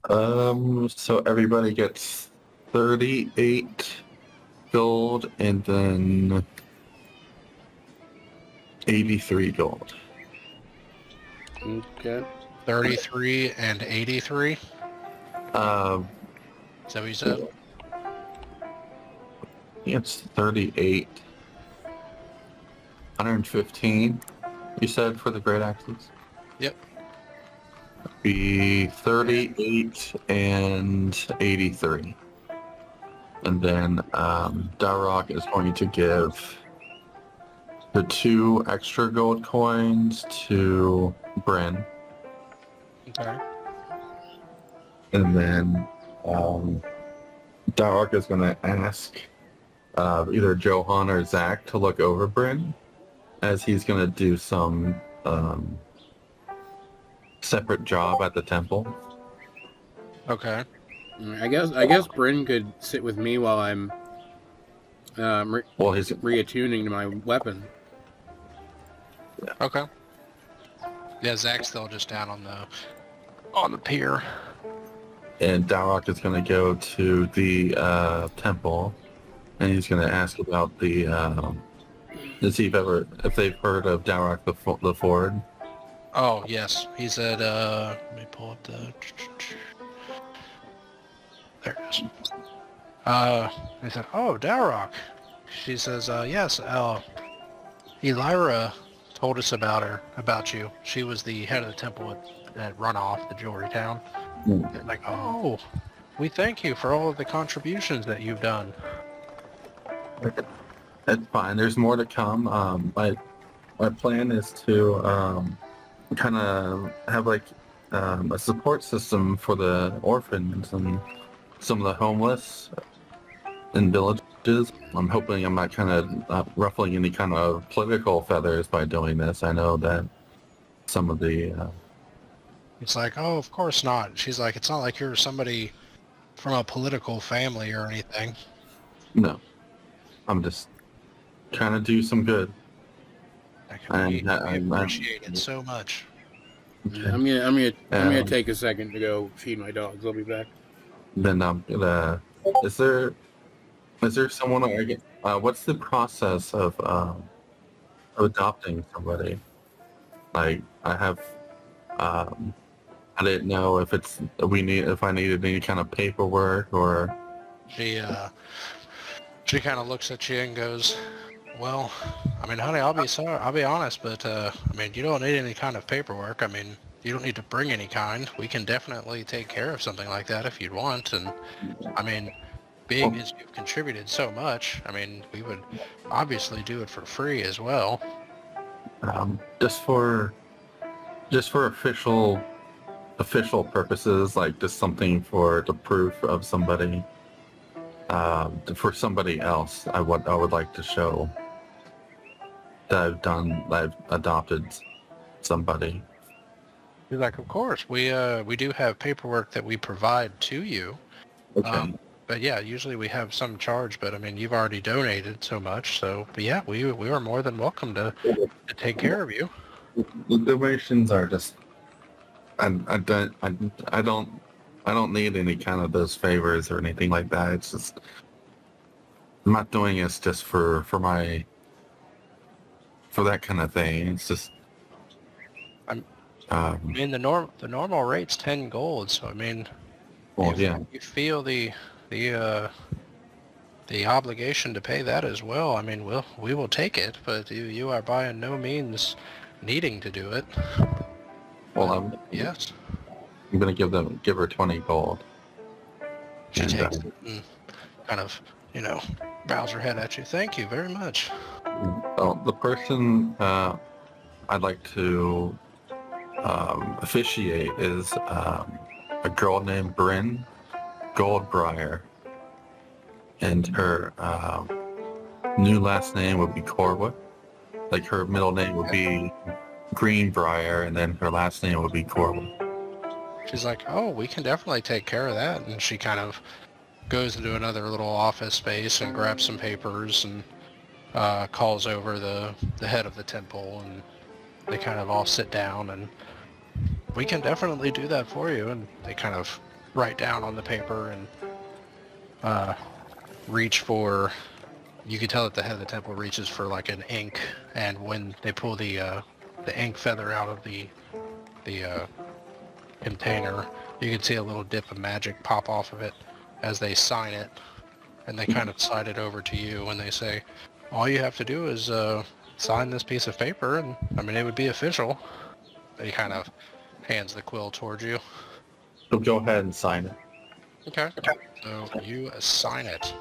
So everybody gets 38 gold and then 83 gold. Okay. 33 and 83. Um, Is that what you said? it's 38. 115, you said, for the great axes? Yep. Be 38 and 83. And then Dowroc is going to give the 2 extra gold coins to Bryn. Okay. And then Dowroc is going to ask either Johan or Zack to look over Bryn, as he's going to do some separate job at the temple. Okay. I guess Bryn could sit with me while I'm Well, he's reattuning to my weapon. Okay. Yeah, Zack's still just down on the pier. and Dowroc is going to go to the temple, and he's going to ask about the to see if they've heard of Dowroc the Ford. Oh yes, he said. Let me pull up the. There it is. He said, "Oh, Dowroc." She says, "Yes. Elira told us about you. She was the head of the temple at Runoff, the jewelry town." They're like, "Oh, we thank you for all of the contributions that you've done." That's fine. There's more to come. My plan is to kind of have like a support system for the orphans and some of the homeless in villages. I'm hoping I'm not kind of ruffling any kind of political feathers by doing this. I know that some of the It's like, "Oh, of course not." She's like, "It's not like you're somebody from a political family or anything." no, I'm just trying to do some good. I can I'm appreciate it so much. Yeah, I'm gonna take a second to go feed my dogs. I'll be back. Then I'm gonna. Is there someone I get? What's the process of adopting somebody? Like I have. I didn't know if I needed any kind of paperwork or. She kind of looks at you and goes, "Well, I mean, honey, I'll be honest, but I mean, you don't need any kind of paperwork. I mean, you don't need to bring any kind. We can definitely take care of something like that if you'd want. And I mean, being as you've contributed so much, I mean, we would obviously do it for free as well." Just for official purposes, like just something for the proof of somebody. For somebody else, I would like to show that I've adopted somebody. He's like, "Of course, we do have paperwork that we provide to you. Okay. But yeah, usually we have some charge, but I mean, you've already donated so much, so but yeah, we are more than welcome to take care of you." The donations are just. I don't need any kind of those favors or anything like that. It's just I'm not doing this just for that kind of thing. It's just I mean, the normal rate's 10 gold, so I mean, well, if yeah. you feel the obligation to pay that as well, I mean, we will take it, but you are by no means needing to do it. Well, Yes. I'm gonna give her 20 gold. She And, takes it and kind of, bows her head at you. "Thank you very much." Well, the person I'd like to officiate is a girl named Bryn Goldbriar, and her new last name would be Corwood. Like her middle name would be Greenbriar, and then her last name would be Corwood. She's like, "Oh, we can definitely take care of that." And she kind of goes into another little office space and grabs some papers and calls over the head of the temple, and they kind of all sit down, and "We can definitely do that for you." And they kind of write down on the paper and reach for. You can tell that the head of the temple reaches for like an ink, and when they pull the ink feather out of the container, you can see a little dip of magic pop off of it as they sign it, and they kind of slide it over to you, and they say, all you have to do is sign this piece of paper, and I mean, it would be official. He kind of hands the quill towards you. So go ahead and sign it. Okay. So you sign it.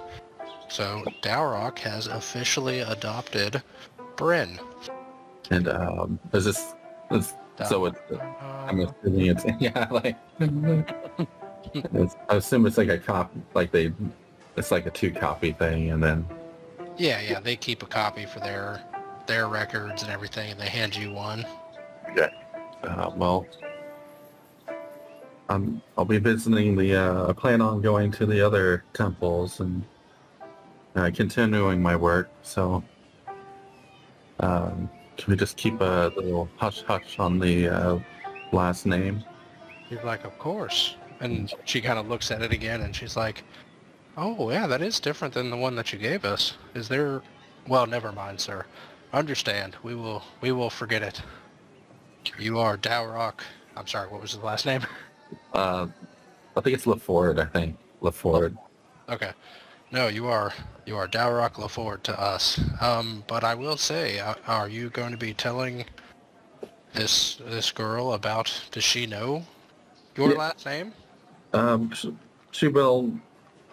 So Dowroc has officially adopted Bryn. And is this? So it's. I'm assuming it's yeah, like. I assume it's like a copy, like it's like a 2-copy thing, and then. Yeah, they keep a copy for their records and everything, and they hand you one. Okay. Well, I'll be visiting I plan on going to the other temples and continuing my work. So, can we just keep a little hush-hush on the last name? He's like, of course. And she kind of looks at it again, and she's like, oh, yeah, that is different than the one that you gave us. Is there... Well, never mind, sir. Understand. We will forget it. You are Dowroc. I'm sorry, what was his last name? I think it's LaFord, I think. LaFord. Okay. No, you are Dowroc LaFord to us. But I will say, are you going to be telling this girl about, does she know your last name? She will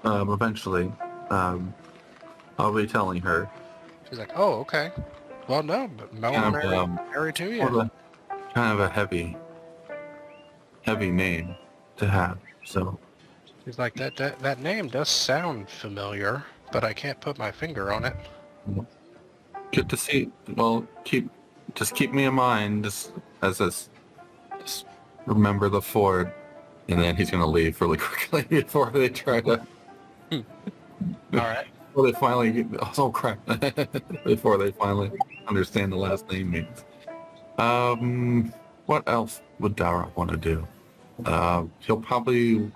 eventually. I'll be telling her. She's like, oh, okay. Well, no, but married to you. Kind of a heavy name to have, so. She's like, that name does sound familiar, but I can't put my finger on it. Good to see. Well, just keep me in mind, just remember the Ford, and then he's gonna leave really quickly before they try to. All right. Before they finally, oh crap! Before they finally understand the last name means. What else would Dowroc want to do? He'll probably,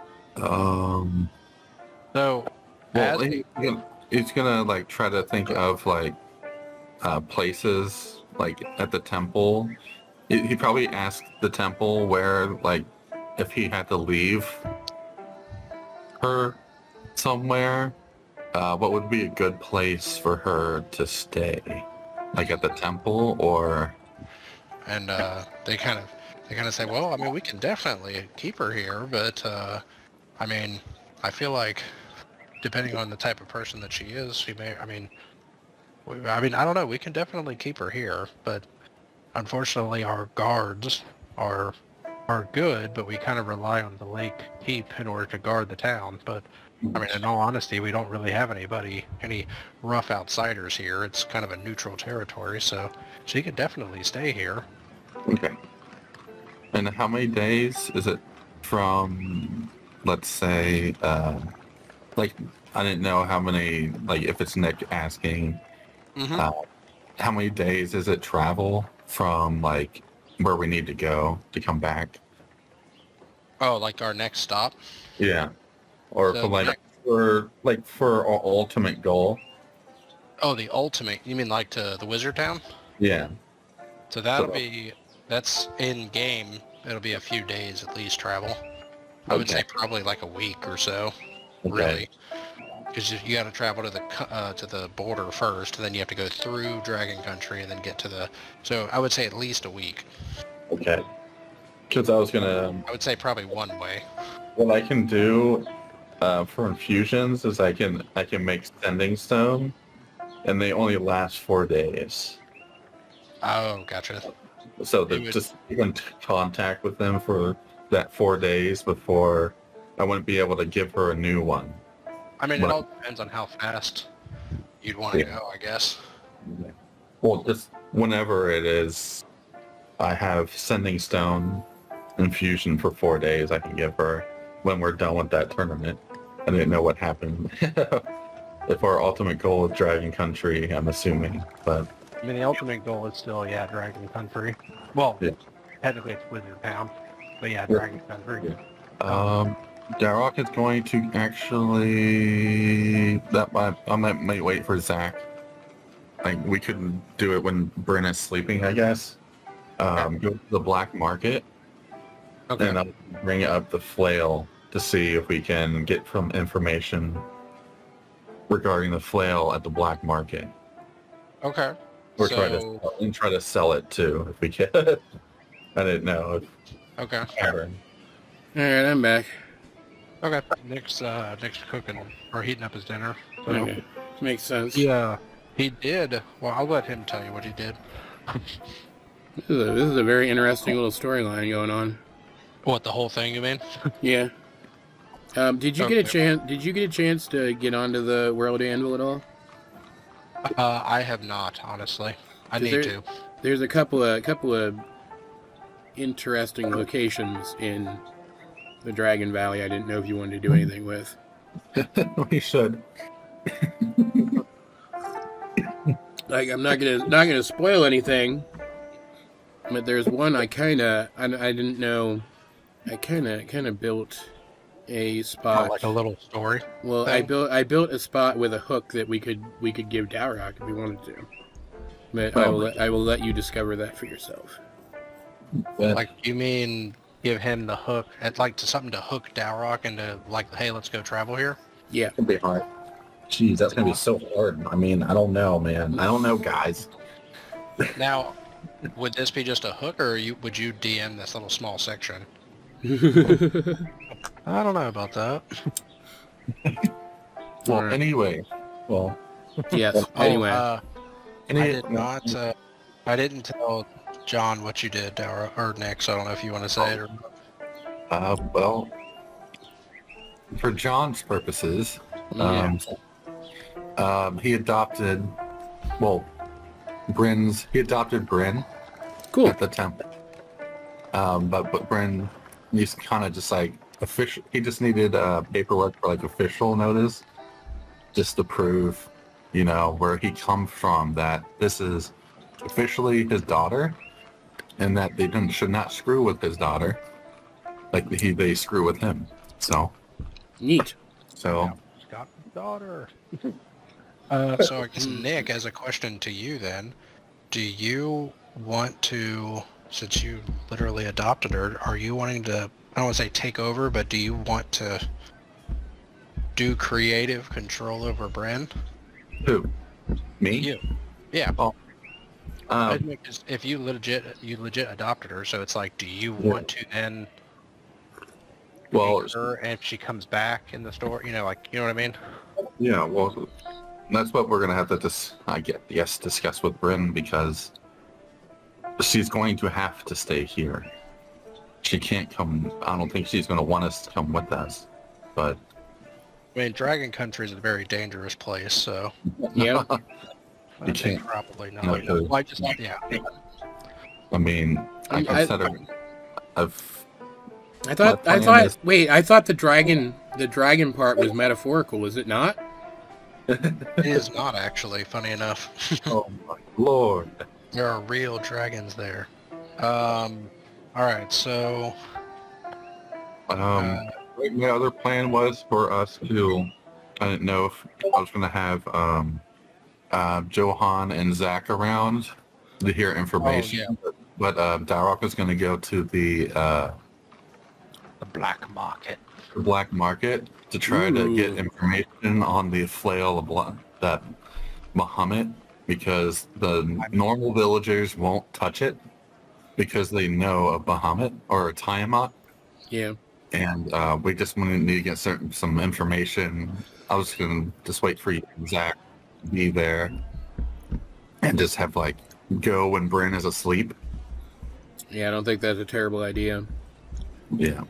So, well, he's gonna like try to think of like places like at the temple. He probably asked the temple where, like, if he had to leave her somewhere, what would be a good place for her to stay, like at the temple or. And they kind of say, well, I mean, we can definitely keep her here, but I mean, I feel like depending on the type of person that she is, she may. I mean, I don't know. We can definitely keep her here, but unfortunately, our guards are good, but we kind of rely on the lake keep in order to guard the town. But I mean, in all honesty, we don't really have any rough outsiders here. It's kind of a neutral territory, so she could definitely stay here. Okay. And how many days is it from, let's say, like, I didn't know how many, like, if it's Nick asking, how many days is it travel from, like, where we need to go to come back? Oh, like our next stop? Yeah. Or So for our ultimate goal. Oh, the ultimate. You mean like to the Wizard Town? Yeah. So that's in game. It'll be a few days at least travel. I would say probably like a week or so, really. Because you got to travel to the border first, and then you have to go through Dragon Country and then get to the. So I would say at least a week. Okay. Because I would say probably one way. What I can do for infusions is I can make sending stone, and they only last 4 days. Oh, gotcha. So just keep in contact with them for that 4 days before I wouldn't be able to give her a new one. I mean, it all depends on how fast you'd want to go, I guess. Well, just whenever it is, I have sending stone infusion for 4 days. I can give her when we're done with that tournament. I didn't know what happened. If our ultimate goal is Dragon Country, I'm assuming, but. I mean, the ultimate goal is still, Dragon Country. Well, technically it's Wizard Town, but Dragon Country. Dowroc is going to actually... I might wait for Zack. Like, we could do it when Bryn is sleeping, I guess. Go to the black market. Okay. And I'll bring up the flail to see if we can get some information regarding the flail at the black market. Okay. Or So- try to sell it too, if we can. I didn't know. Okay. Aaron. All right, I'm back. Okay. Nick's cooking or heating up his dinner. So, Okay. Makes sense. yeah, he did. Well, I'll let him tell you what he did. This is a very interesting little storyline going on. What, the whole thing, you mean? Yeah. Did you get a chance? Did you get a chance to get onto the World Anvil at all? I have not, honestly. I need to. There's a couple of interesting locations in the Dragon Valley. I didn't know if you wanted to do anything with. We should. Like, I'm not gonna spoil anything, but there's one I didn't know. I kind of built a spot. Like a little story. Well, thing? I built a spot with a hook that we could give Dowroc if we wanted to. But I will let you discover that for yourself. Like, you mean give him the hook? It's like something to hook Dowroc into, like, hey, let's go travel here? Yeah. It's gonna be hard. Jeez, that's gonna be so hard. I mean, I don't know, man. I don't know, guys. Now, would this be just a hook, or would you DM this little small section? I don't know about that. Well, Alright. anyway. Well, Yes. Anyway. I did not. I didn't tell John what you did, or Nick. So I don't know if you want to say it or. well, for John's purposes, he adopted. Well, he adopted Bryn. Cool. At the temple. But Bryn, he's kind of just like official. He just needed paperwork for like official notice, just to prove, where he comes from. That this is officially his daughter, and that they should not screw with his daughter, like they screw with him. So Neat. So. Got a daughter. So I guess Nick, as a question to you, then, do you want to? Since you literally adopted her, are you wanting to, I don't want to say take over, but do you want to do creative control over Bryn? Who? Me? You. Yeah. Oh. If you legit adopted her, so it's like, do you want to then take her, and if she comes back in the store, you know what I mean? Yeah, well, that's what we're going to have to discuss with Bryn, because she's going to have to stay here. She can't come. I don't think she's going to want us to come with us. But I mean, Dragon Country is a very dangerous place, so Yeah. You can't. Probably not. No, Well, yeah. I mean, I've said her. I thought the dragon part was metaphorical, was it not? It is not actually, funny enough. Oh my lord. There are real dragons there. Alright, so My other plan was for us to, I didn't know if I was going to have Johan and Zack around to hear information. Oh, But Dowroc was going to go to the black market. black market to try to get information on the flail of that Bahamut, because the normal villagers won't touch it because they know a Bahamut or a Tiamat. Yeah. And we just need to get some information. I was going to just wait for you, Zack, to be there and just have go when Bryn is asleep. Yeah, I don't think that's a terrible idea. Yeah.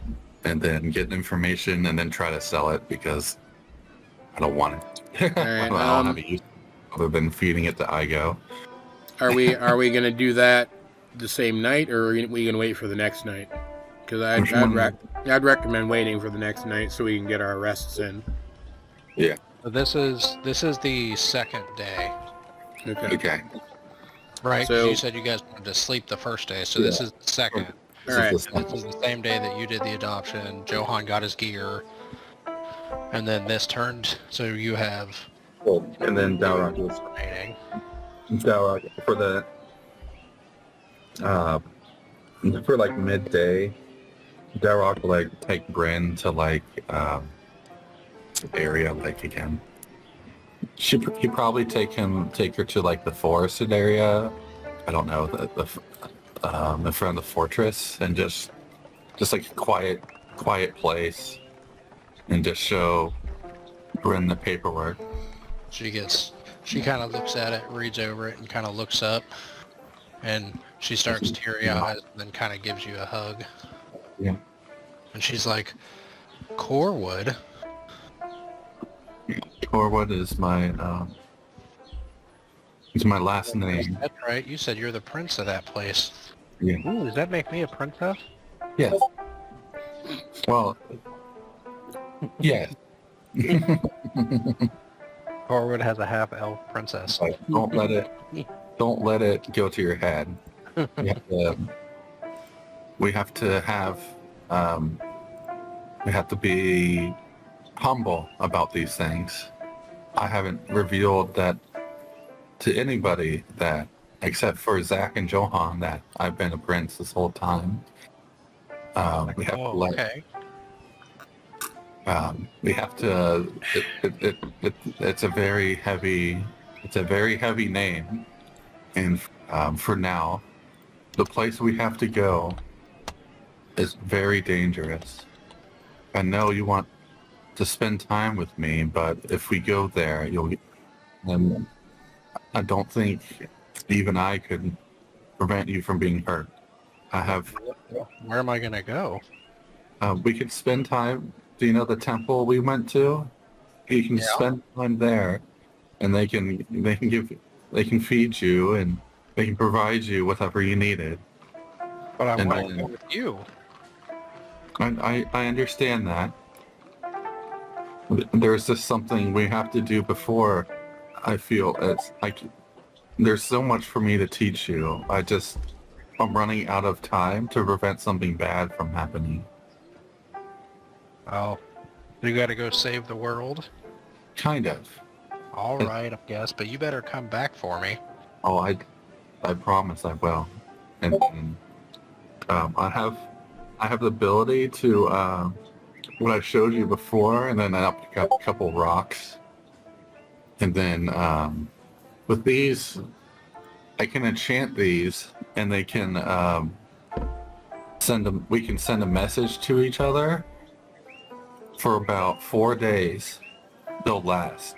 And then get information and then try to sell it, because I don't want it. All right, I don't have a use other than feeding it to Igo. Are we gonna do that the same night, or are we gonna wait for the next night? Because I'd recommend waiting for the next night so we can get our rests in. Yeah. So this is the second day. Okay. Okay. Right, So- you said you guys wanted to sleep the first day, so this is the second. This Alright. is the This is the same day that you did the adoption. Johan got his gear. And then this turned, so you have and then Dowroc is remaining. Dowroc for the for like midday. Dowroc will like take Bryn to like area like again. He probably take her to like the forested area. I don't know, in front of the fortress, and just like a quiet place, and just show Bryn the paperwork. She kind of looks at it, reads over it, and kind of looks up, and she starts teary-eyed, and then kind of gives you a hug. Yeah. And she's like, Corwood? Corwood is my last name. That's right. You said you're the prince of that place. Yeah. Ooh, does that make me a princess? Yes. Well, yes. Corwood has a half-elf princess. Like, don't let it go to your head. We have to be humble about these things. I haven't revealed that to anybody, that except for Zack and Johan, that I've been a prince this whole time. We have to let. Okay. We have to. It's a very heavy name, and for now, the place we have to go is very dangerous. I know you want to spend time with me, but if we go there, I don't think even I could prevent you from being hurt. Where am I gonna go? We could spend time. Do you know the temple we went to? You can spend time there, and they can feed you, and they can provide you whatever you needed. But I want to go with you. I understand that. There's just something we have to do before. I feel there's so much for me to teach you. I'm running out of time to prevent something bad from happening. Oh, you got to go save the world? Kind of. All right, I guess, but you better come back for me. Oh, I promise I will. And I have the ability to what I showed you before, and then I'll pick up a couple rocks, and then with these, I can enchant these, and they can we can send a message to each other for about 4 days. They'll last.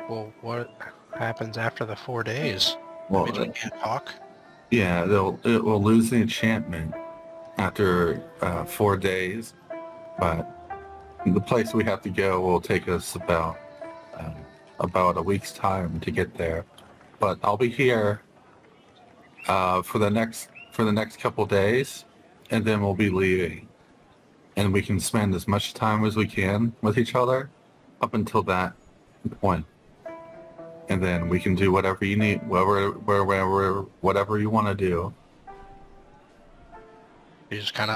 Well, what happens after the 4 days? Well, I mean, you can't talk? Yeah, it will lose the enchantment after 4 days, but the place we have to go will take us about a week's time to get there. But I'll be here for the next couple days, and then we'll be leaving, and we can spend as much time as we can with each other up until that point. And then we can do whatever you need, whatever you want to do. She kind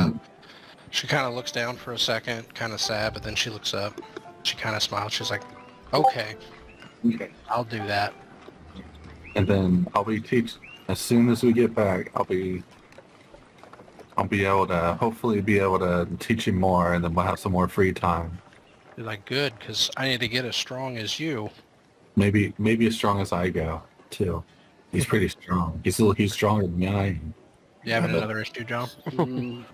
of looks down for a second, kind of sad, but then she looks up. She kind of smiles. She's like, okay, I'll do that. And then as soon as we get back, I'll be able to, hopefully be able to teach you more, and then we'll have some more free time. You're like, good, because I need to get as strong as you. Maybe as strong as I go, too. He's pretty strong. He's stronger than I am. You having another issue, John?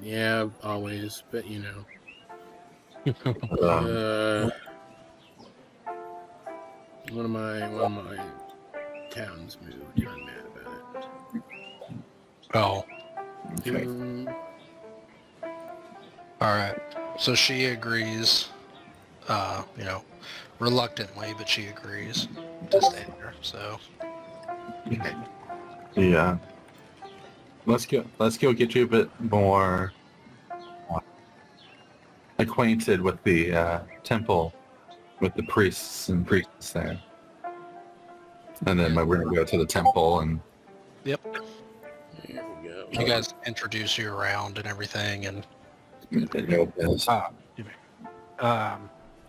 Yeah, always, but you know. One of my towns moved. I'm mad about it. Oh. Okay. All right. So she agrees, reluctantly, but she agrees to stay there. So. Yeah. Let's go get you a bit more acquainted with the temple, with the priests and priestess there. And then we're gonna go to the temple and. Yep. There we go. You guys introduce you around and everything, and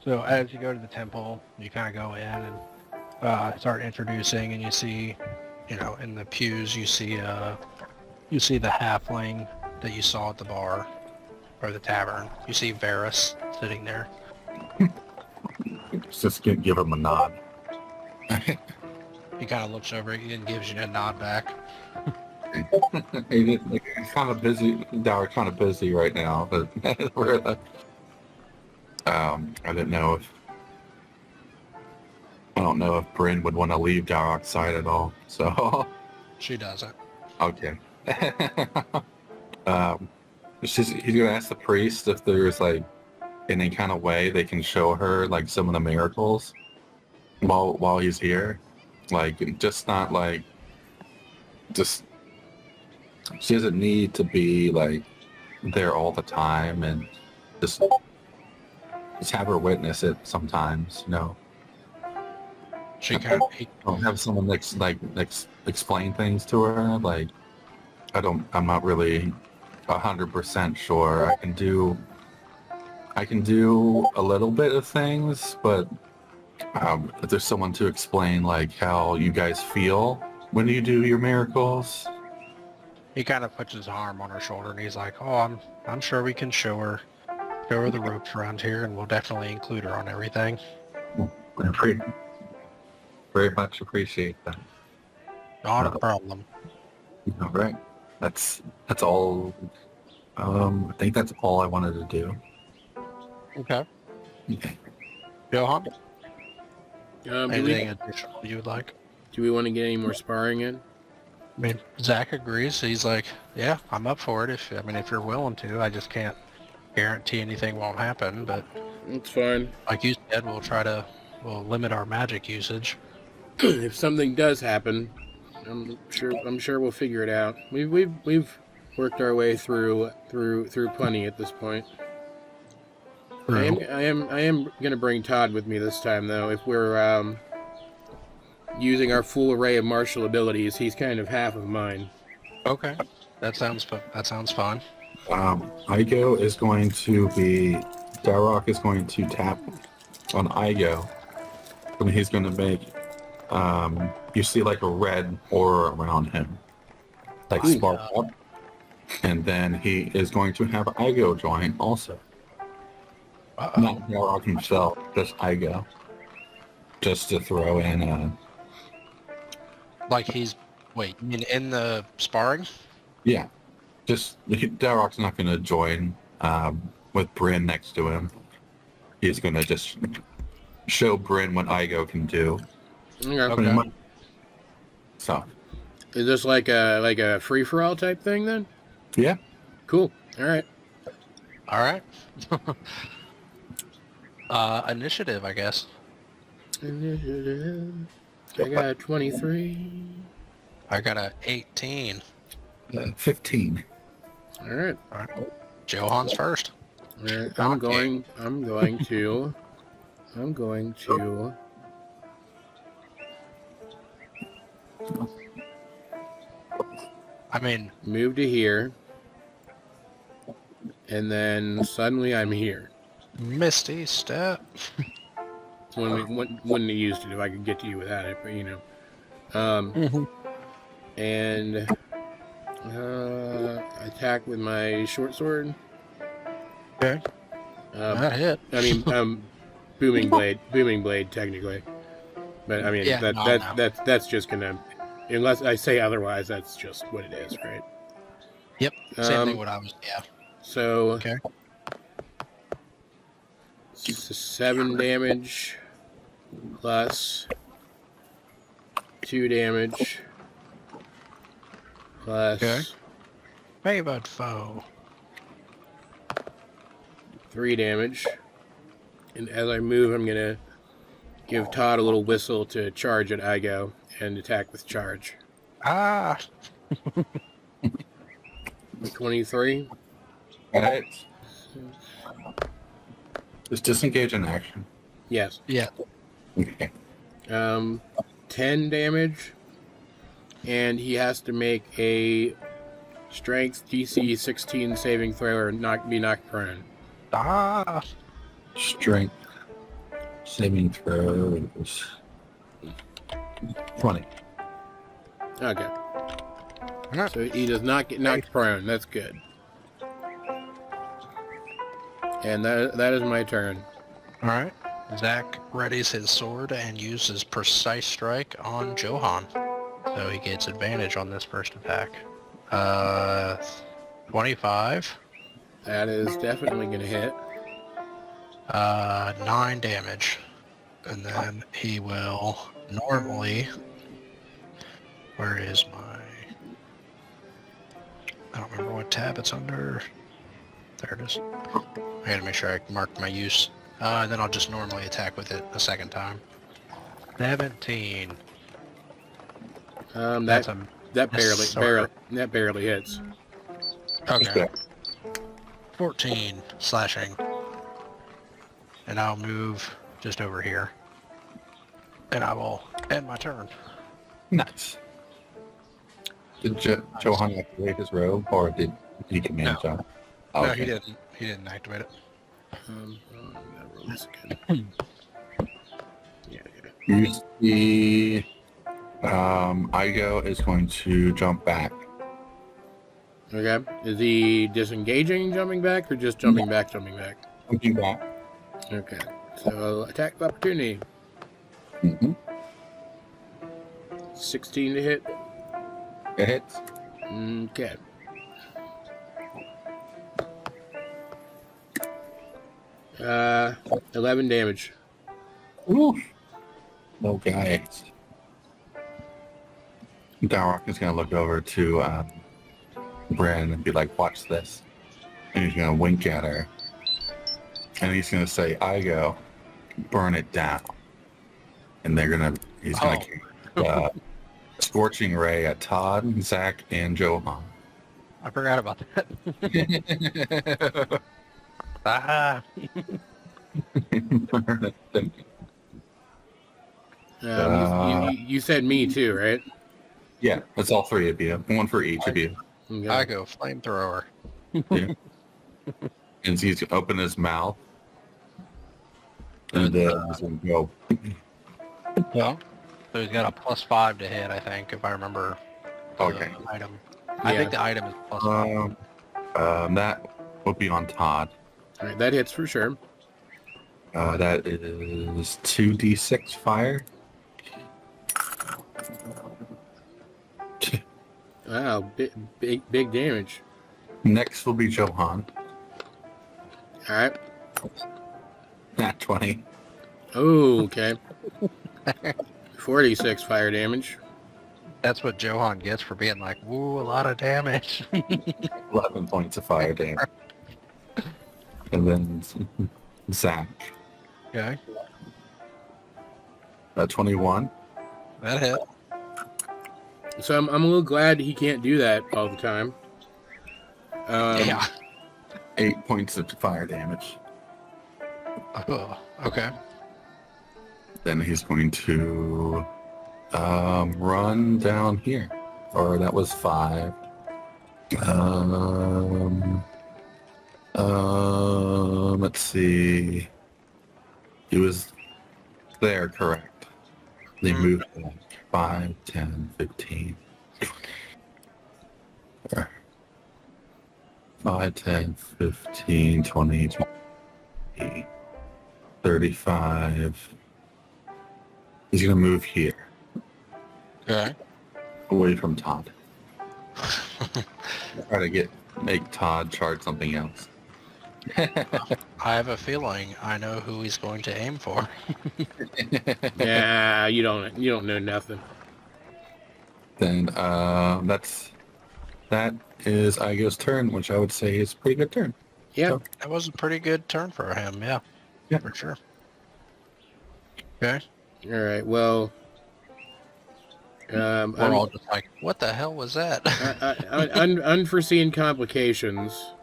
so as you go to the temple, you kind of go in and start introducing, and you see, in the pews, you see the halfling that you saw at the bar or the tavern. You see Varus sitting there. Just give him a nod. he kind of looks over at you and gives you a nod back. He's kind of busy. Dowroc's kind of busy right now, but I don't know if Bryn would want to leave Dowroc's side at all. So She doesn't. okay. He's gonna ask the priest if there's like any kind of way they can show her like some of the miracles while he's here, like just not like just. She doesn't need to be like there all the time, and just have her witness it sometimes. She kind of, Have someone explain things to her. Like I'm not really 100% sure. I can do a little bit of things, but if there's someone to explain like how you guys feel when you do your miracles. he kind of puts his arm on her shoulder and he's like, "Oh, I'm sure we can show her the ropes around here, and we'll definitely include her on everything." I very much appreciate that. Not a problem. All right. That's all. I think that's all I wanted to do. Okay. Okay. Johan, Do anything additional you would like? we want to get any more sparring in? I mean, Zack agrees. He's like, "Yeah, I'm up for it. If you're willing to, I just can't guarantee anything won't happen. But It's fine. like you said, we'll limit our magic usage." If something does happen, I'm sure we'll figure it out. We've worked our way through plenty at this point. I am gonna bring Todd with me this time, though. If we're using our full array of martial abilities, he's kind of half of mine. Okay, that sounds fun. Igo is going to be. Dowroc is going to tap on Igo, and he's going to make. You see like a red aura around him, like spark up, and then he is going to have Igo join also. Not Dowroc himself, just Igo. Just to throw in Like he's wait, you mean in the sparring? yeah. Just Dowroc's not going to join with Bryn next to him. He's going to just show Bryn what Igo can do. Okay. So Is this like a free for all type thing then? yeah. Cool. All right. All right. Initiative, I guess. I got a 23. I got a 18. 15. All right. All right. Johan's first. All right. I'm going to I mean, move to here, and then suddenly I'm here. Misty step. Wouldn't have used it if I could get to you without it, but and attack with my short sword. Okay. That hit. I mean, booming blade, technically. But I mean, Yeah, that's just gonna, unless I say otherwise, that's just what it is, right? Yep. Same thing. What I was. Yeah. So. Okay. 7 damage plus 2 damage plus Favored foe. 3 damage. And as I move, I'm gonna give Todd a little whistle to charge at Igo and attack with charge. Ah. 23. Alright. Just disengage in action. Yes. Yeah. Okay. 10 damage, and he has to make a Strength, DC 16 saving throw, or be knocked prone. Ah! Strength saving throws 20. Okay. So he does not get knocked prone. That's good. And that is my turn. All right. Zack readies his sword and uses Precise Strike on Johan. So he gets advantage on this first attack. 25. That is definitely going to hit. 9 damage. And then he will normally... Where is my... I don't remember what tab it's under. There it is. I gotta make sure I marked my use. Then I'll just normally attack with it a second time. 17. That barely hits. Okay. 14 slashing. And I'll move just over here. And I will end my turn. Nice. Did Johan activate his robe, or did he command John? Oh, No, okay. he didn't. He didn't activate it. You see, Igo is going to jump back. Okay. Is he disengaging, jumping back, or just jumping back? Jumping back. Okay. So attack of opportunity. Mm-hmm. 16 to hit. It hits. Okay. Uh, 11 damage. Ooh. No guys. Dowroc is going to look over to Brandon and be like, watch this. And he's going to wink at her. And he's going to say, Igo, burn it down. And he's going to Scorching Ray at Todd, Zack, and Johan. I forgot about that. Ah! You said me too, right? Yeah, it's all three of you. One for each of you. Okay. I go flamethrower. Yeah. And he's going to open his mouth. And he's going to go. Yeah. So he's got a +5 to hit, I think, if I remember. Okay. The item. I think the item is +5. That would be on Todd. All right, that hits for sure. That is 2d6 fire. Wow, big damage. Next will be Johan. All right. Nat 20. Oh, okay. 46 fire damage. That's what Johan gets for being like, woo, a lot of damage. 11 points of fire damage. And then Zack. Okay. 21. That hit. So I'm a little glad he can't do that all the time. Yeah. 8 points of fire damage. Oh, okay. Then he's going to run down here. Or that was 5. Let's see. He was there, correct. They moved back 5, 10, 15, 20. 5, 10, 15, 20, 20, 35. He's going to move here, Okay. away from Todd. Try to make Todd charge something else. I have a feeling I know who he's going to aim for. Yeah, you don't know nothing. Then that is Igo's turn, which I would say is a pretty good turn. Yeah. So, That was a pretty good turn for him, yeah. Yeah. For sure. Okay. All right. Well, We're all just like, what the hell was that? unforeseen complications.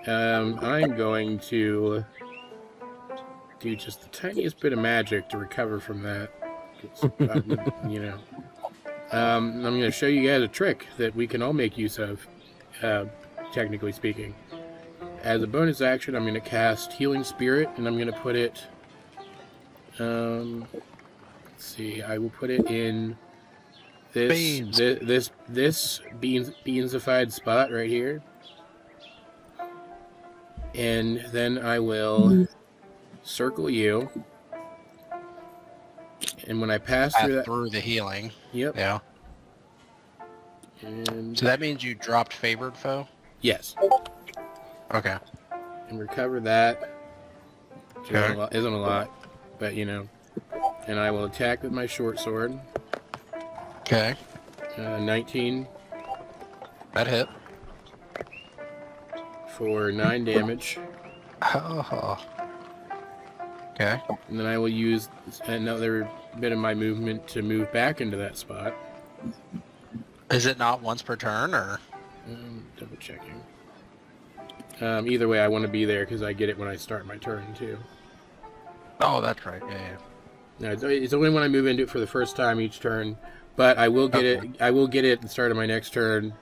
I'm going to do just the tiniest bit of magic to recover from that. You know. I'm going to show you guys a trick that we can all make use of, technically speaking. As a bonus action, I'm going to cast Healing Spirit, and I'm going to put it... let's see, I will put it in this beansified spot right here. And then I will circle you. And when I pass through the healing. Yep. Yeah. And So that means you dropped favored foe? yes. Okay. And recover that. Okay. Isn't a lot, but you know. And I will attack with my short sword. Okay. 19 That hit. for 9 damage. Oh. Okay. And then I will use another bit of my movement to move back into that spot. Is it not once per turn, or? Double checking. Either way, I want to be there because I get it when I start my turn too. Oh, that's right. Yeah. No, it's only when I move into it for the first time each turn, but I will get it. I will get it at the start of my next turn,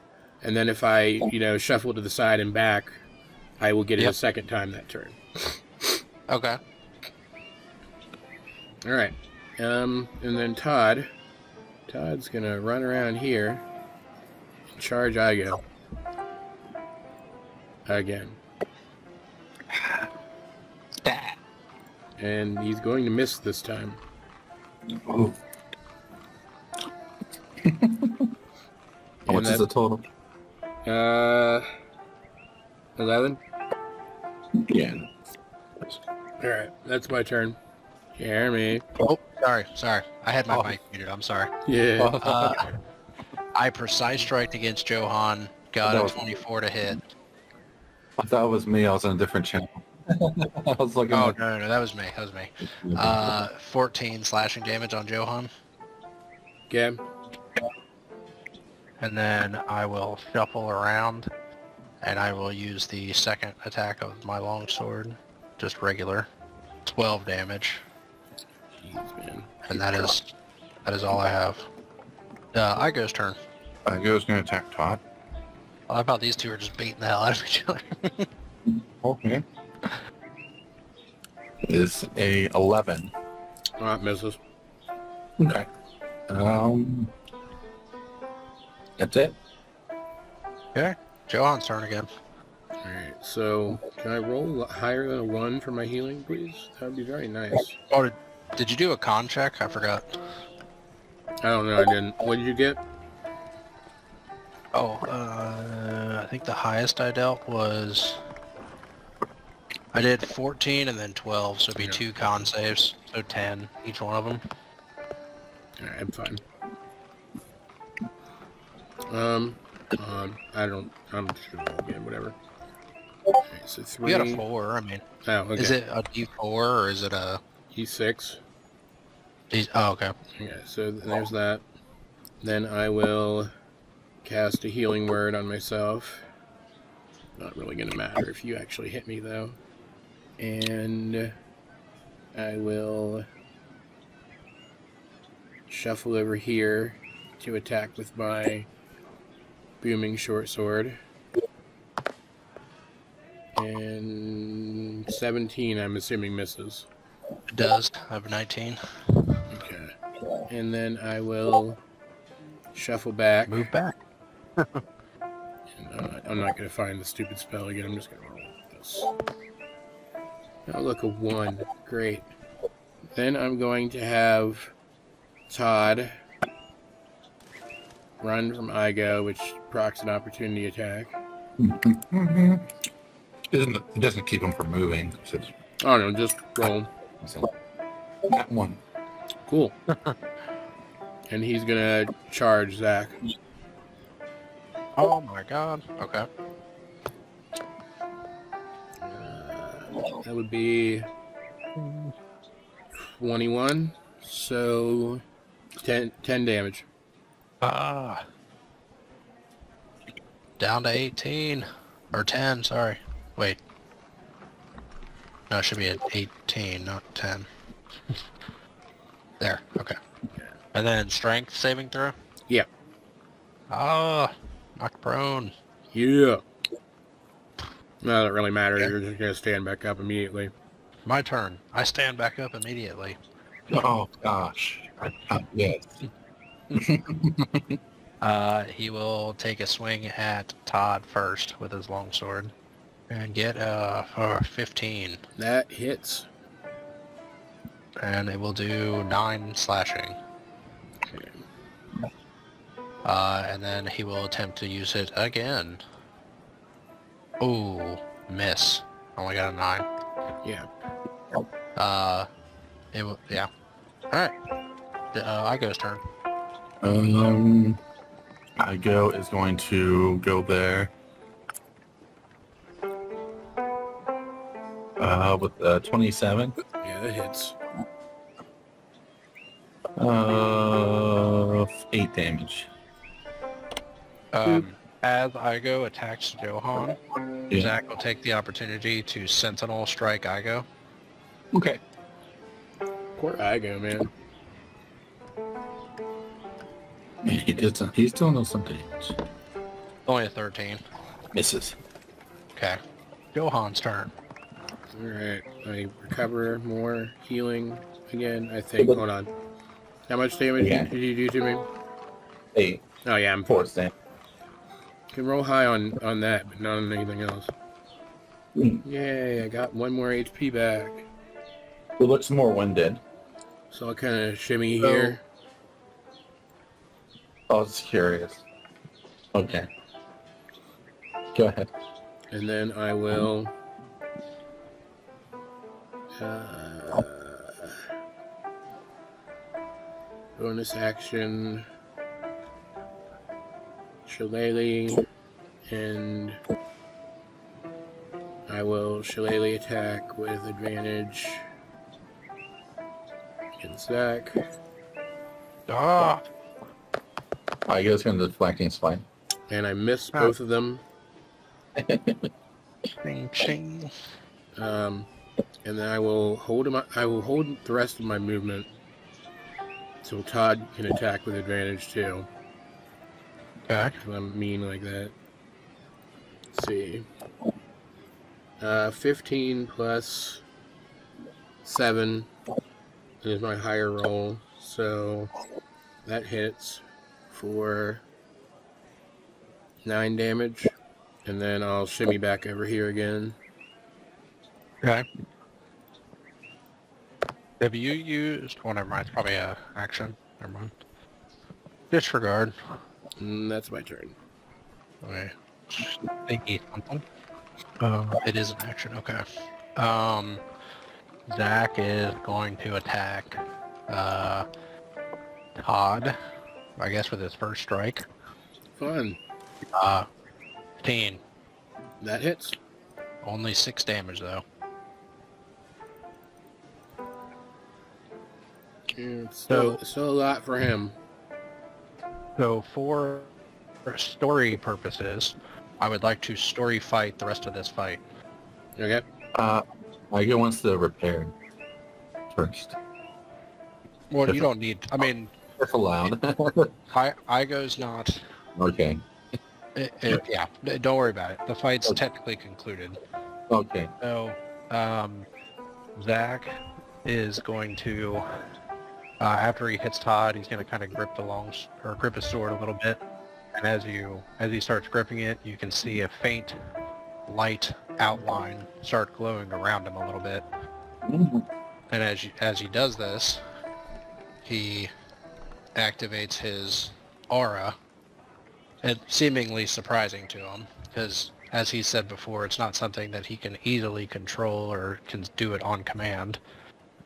and then if I, shuffle to the side and back, I will get it a second time that turn. Okay. All right, and then Todd's gonna run around here and charge Igo again, and he's going to miss this time. Oh. What is the total? 11. Yeah. All right, that's my turn. You hear me? Oh, sorry. I had my mic muted. I'm sorry. Yeah. I precise striked against Johan. Got a 24 to hit. I thought it was me. I was on a different channel. I was looking. Oh, no, that was me. 14 slashing damage on Johan. Okay. And then I will shuffle around, and I will use the second attack of my longsword. Just regular. 12 damage. Jeez, man. And that is all I have. Igo's turn. Igo's going to attack Todd. I thought these two are just beating the hell out of each other. Okay. Is a 11. All right, misses. Okay. That's it. Okay. Johan's turn again. All right, so can I roll higher than a 1 for my healing, please? That would be very nice. Oh, did you do a con check? I forgot. I don't know, I didn't. What did you get? Oh, I think the highest I dealt was... I did 14 and then 12, so it'd be 2 con saves, so 10, each one of them. All right, I'm fine. I'm just gonna roll again, whatever. All right, so 3. We got a 4, I mean. Oh, okay. Is it a D4 or is it a... E6. Oh, okay. Okay, so there's that. Then I will cast a healing word on myself. Not really going to matter if you actually hit me, though. And I will shuffle over here to attack with my booming short sword. And 17, I'm assuming, misses. It does. I have a 19. Okay. And then I will shuffle back. Move back. And I'm not going to find the stupid spell again. I'm just going to roll this. Oh, look, a 1. Great. Then I'm going to have Todd run from Igo, which procs an opportunity attack. It doesn't keep him from moving. It's Oh, no, just roll. that one. Cool. And he's going to charge Zack. Oh my god. Okay. That would be 21, so 10 damage. Down to 18. Or 10, sorry. Wait. No, it should be at 18, not 10. There, okay. And then strength saving throw? Yeah. Ah, knocked prone. Yeah. No, it doesn't really matter. You're just going to stand back up immediately. My turn. I stand back up immediately. Oh gosh. Yes. He will take a swing at Todd first with his longsword and get 15. That hits. And it will do 9 slashing. Okay. And then he will attempt to use it again. Ooh, miss. Only got a 9. Yeah. It will, yeah. Alright. Igo's turn. Igo is going to go there. With 27. Yeah, that hits. 8 damage. As Igo attacks Johan, Yeah. Zack will take the opportunity to Sentinel strike Igo. Okay. Poor Igo, man. He still knows some damage. Only a 13. Misses. Okay. Johan's turn. Alright. I recover more healing again, I think. Hold on. How much damage Yeah. did you do to me? 8. Oh, yeah, I'm Force damage. can roll high on that, but not on anything else. Yay, I got 1 more HP back. It looks more winded. So I'll kind of shimmy here. I was curious. Okay. Go ahead. And then I will... bonus action... Shillelagh, and I will Shillelagh attack with advantage against Zack. Ah! Igo's going to deflecting spine. And I miss both of them. Ching, ching. And then I will hold the rest of my movement, so Todd can attack with advantage too. Okay. If I'm mean like that. Let's see. 15 plus 7 is my higher roll, so that hits for 9 damage, and then I'll shimmy back over here again. Okay. Have you used... Oh, never mind. It's probably a action. Never mind. Disregard. That's my turn. Okay. Thingy something. It is an action. Okay. Zack is going to attack Todd, I guess, with his first strike. Fun. 15. That hits. Only 6 damage, though. It's still a lot for him. So for story purposes, I would like to story fight the rest of this fight. Okay. Igo wants to repair first. Well, you don't need... I mean, If allowed. Igo's not... Okay. yeah, don't worry about it. The fight's technically concluded. Okay. So, Zack is going to, after he hits Todd, he's going to kind of grip grip his sword a little bit. And as he starts gripping it, you can see a faint light outline start glowing around him a little bit. And as he does this, he activates his aura. It's seemingly surprising to him, because as he said before, it's not something that he can easily control or can do it on command.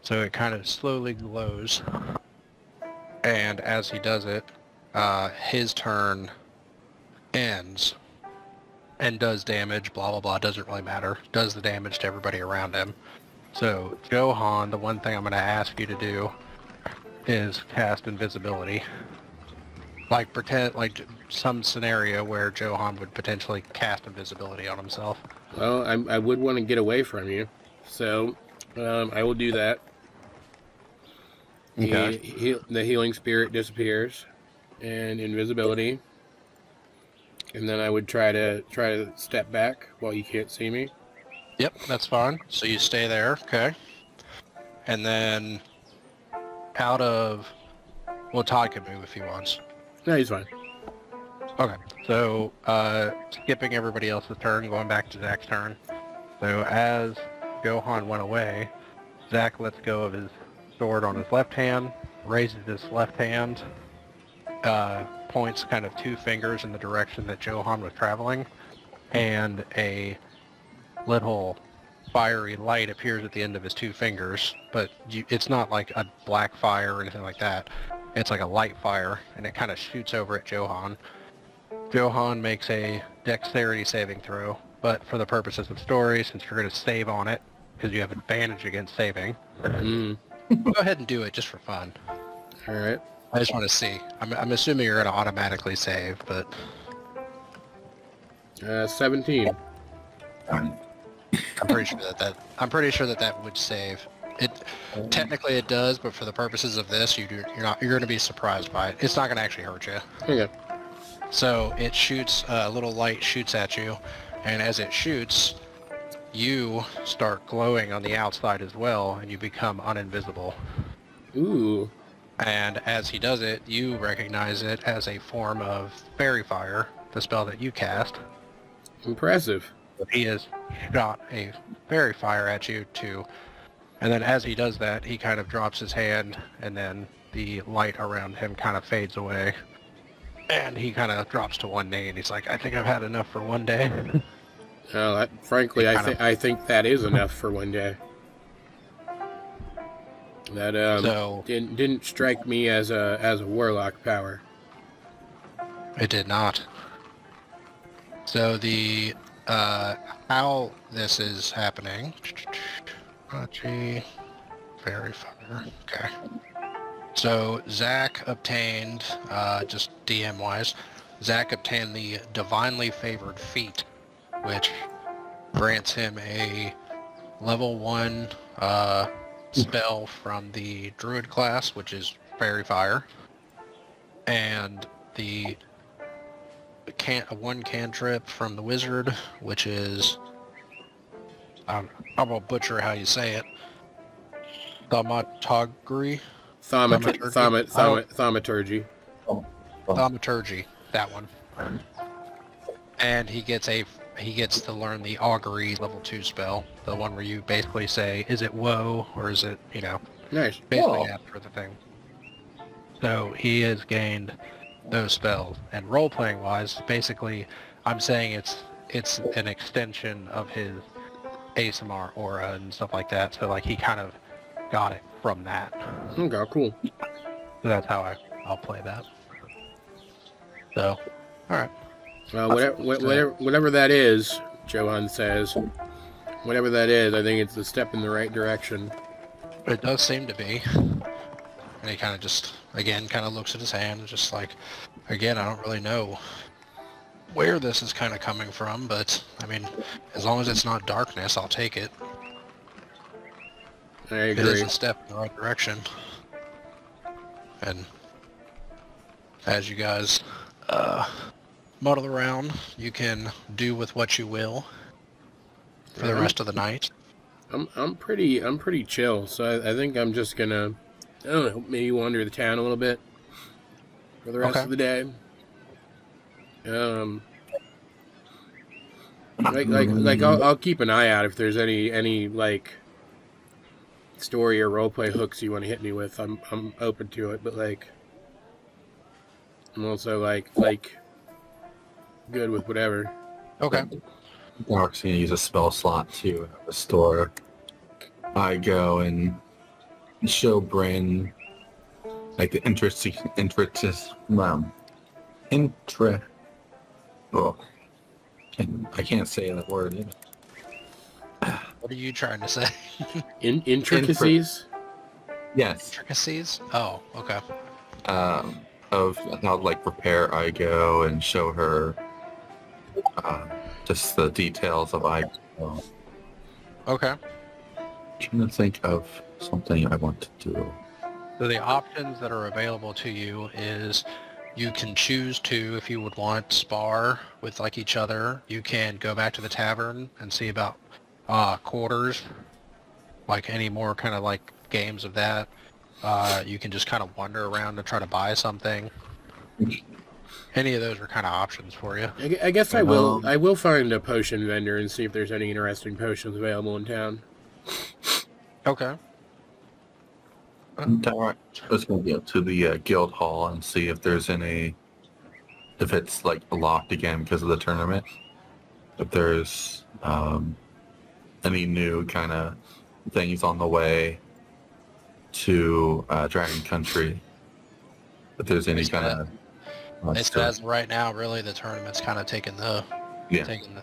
So it kind of slowly glows. And as he does it, his turn ends and does damage, blah, blah, blah, doesn't really matter. Does the damage to everybody around him. So, Johan, the one thing I'm going to ask you to do is cast invisibility. Like some scenario where Johan would potentially cast invisibility on himself. Well, I would want to get away from you, so I will do that. Okay. The healing spirit disappears. and invisibility, and then I would try to step back while you can't see me. Yep, that's fine. So you stay there, okay. And then out of... Well, Todd can move if he wants. No, he's fine. Okay, so skipping everybody else's turn, going back to Zack's turn. So as Johan went away, Zack lets go of his sword on his left hand, raises his left hand, points kind of 2 fingers in the direction that Johan was traveling, and a little fiery light appears at the end of his 2 fingers, but it's not like a black fire or anything like that. It's like a light fire, and it kind of shoots over at Johan. Johan makes a dexterity saving throw, but for the purposes of story, since you're going to save on it, because you have advantage against saving, go ahead and do it just for fun. All right. I just want to see. I'm assuming you're going to automatically save, but... 17. I'm pretty sure that would save. Technically it does, but for the purposes of this, you're going to be surprised by it. It's not going to actually hurt you. Okay. So it shoots, a little light shoots at you, and as it shoots, you start glowing on the outside as well, and you become uninvisible. Ooh. And as he does it, you recognize it as a form of fairy fire, the spell that you cast. Impressive. He has shot a fairy fire at you too. And then as he does that, he kind of drops his hand, and then the light around him kind of fades away. And he kind of drops to one knee, and he's like, I think I've had enough for one day. Frankly, I think that is enough for one day. That didn't strike me as a warlock power. It did not. So the how this is happening. Fairy fire. Okay. So Zack obtained, just DM-wise, Zack obtained the Divinely Favored Feat, which grants him a level 1 spell from the druid class, which is Fairy Fire, and the one cantrip from the wizard, which is, I'm gonna butcher how you say it, Thaumaturgy. Thaumaturgy. Thaumaturgy, that one. And he gets to learn the augury level 2 spell, the one where you basically say, is it woe or is it, Nice. basically after the thing. So he has gained those spells. And role-playing wise, basically, I'm saying it's an extension of his ASMR aura and stuff like that. So like he kind of got it from that. Okay, cool. So that's how I'll play that. So, all right. Whatever that is, Johan says, whatever that is, I think it's a step in the right direction. It does seem to be. And he kind of just, again, kind of looks at his hand, just like, again, I don't really know where this is kind of coming from, but, I mean, as long as it's not darkness, I'll take it. I agree. It is a step in the right direction. And as you guys muddle around, you can do with what you will for the rest of the night. I'm pretty chill, so I think I'm just gonna, I don't know, maybe wander the town a little bit for the rest of the day. I'll keep an eye out if there's any like story or roleplay hooks you want to hit me with. I'm open to it, but like I'm also like good with whatever. Okay. Dowroc's gonna use a spell slot to restore. I go and show Bryn like the I can't say that word either. What are you trying to say? Intricacies? Yes. Intricacies? Oh, okay. Of how to like prepare Igo and show her just the details of Igo. Okay. Trying to think of something I want to do. So the options that are available to you is You can choose to, if you would want, spar with like each other. You can go back to the tavern and see about quarters, like any more kind of like games of that. You can just kind of wander around and try to buy something. Any of those are kind of options for you. I guess I will find a potion vendor and see if there's any interesting potions available in town. Okay. Dowroc is going to go to the guild hall and see if there's any, if it's like locked again because of the tournament. If there's any new kind of things on the way to Dragon Country. If there's any kind of... It's as right now, really, the tournament's kind of taking the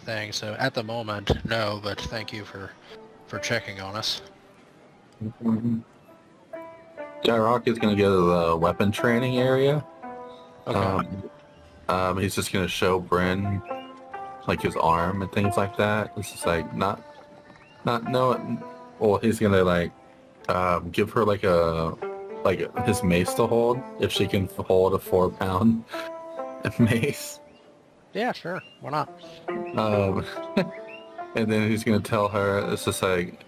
thing. So at the moment, no, but thank you for checking on us. Mm-hmm. Dowroc is going to go to the weapon training area. Okay. He's just going to show Bryn like his arm and things like that. It's just like not know. Well, he's going to like give her like his mace to hold if she can hold a 4-pound mace. Yeah, sure. Why not? And then he's going to tell her it's just like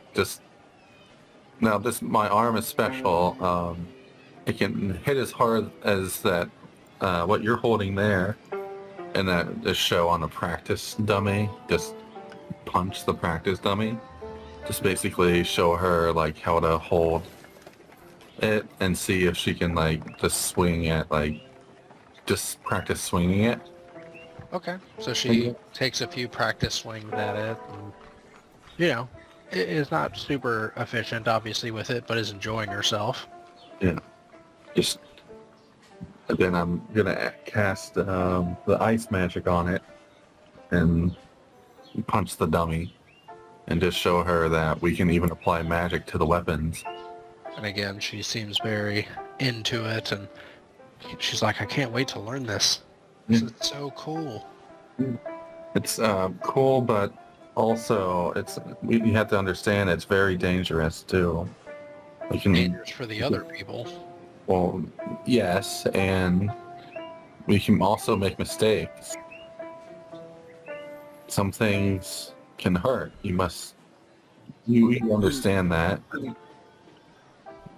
now my arm is special. It can hit as hard as that what you're holding there, and that is show on a practice dummy. Just punch the practice dummy. Just basically show her like how to hold it and see if she can like just swing it, like just practice swinging it. Okay, so she takes a few practice swings at it, and, you know, it is not super efficient, obviously, with it, but is enjoying herself. Yeah. Just, and then I'm gonna cast the ice magic on it and punch the dummy and just show her that we can even apply magic to the weapons. And again, she seems very into it, and she's like, I can't wait to learn this. This is so cool. It's cool, but also you have to understand it's very dangerous too. Dangerous for the other people. Well, yes, and we can also make mistakes. Some things can hurt. You understand that.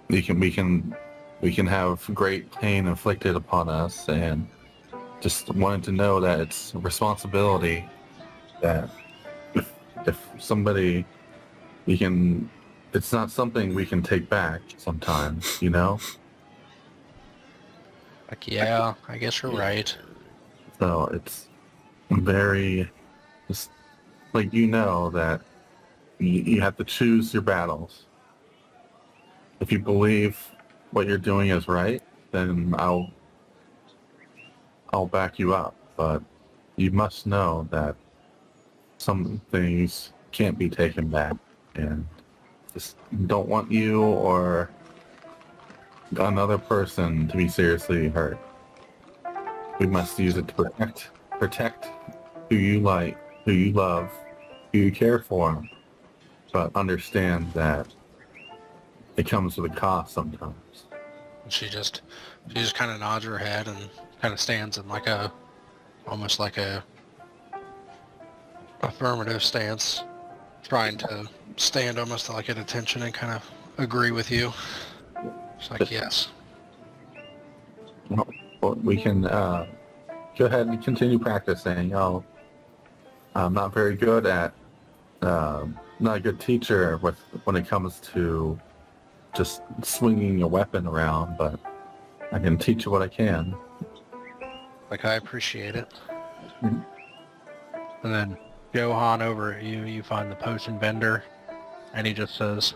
We can have great pain inflicted upon us, and just wanted to know that it's a responsibility that if somebody, it's not something we can take back sometimes, you know? Like, yeah, I guess you're right. So it's very, just like, you know, that you have to choose your battles. If you believe what you're doing is right, then I'll back you up. But you must know that some things can't be taken back, and just don't want you or another person to be seriously hurt. We must use it to protect who you like, who you love, who you care for, but understand that it comes with a cost sometimes. She just kind of nods her head and kind of stands in like almost like a affirmative stance, trying to stand almost like at attention and kind of agree with you. It's like, yes. Well, we can go ahead and continue practicing. I'm not very good at, not a good teacher when it comes to just swinging a weapon around, but I can teach you what I can. Like, I appreciate it. Mm-hmm. And then Johan, over at you find the potion vendor, and he says,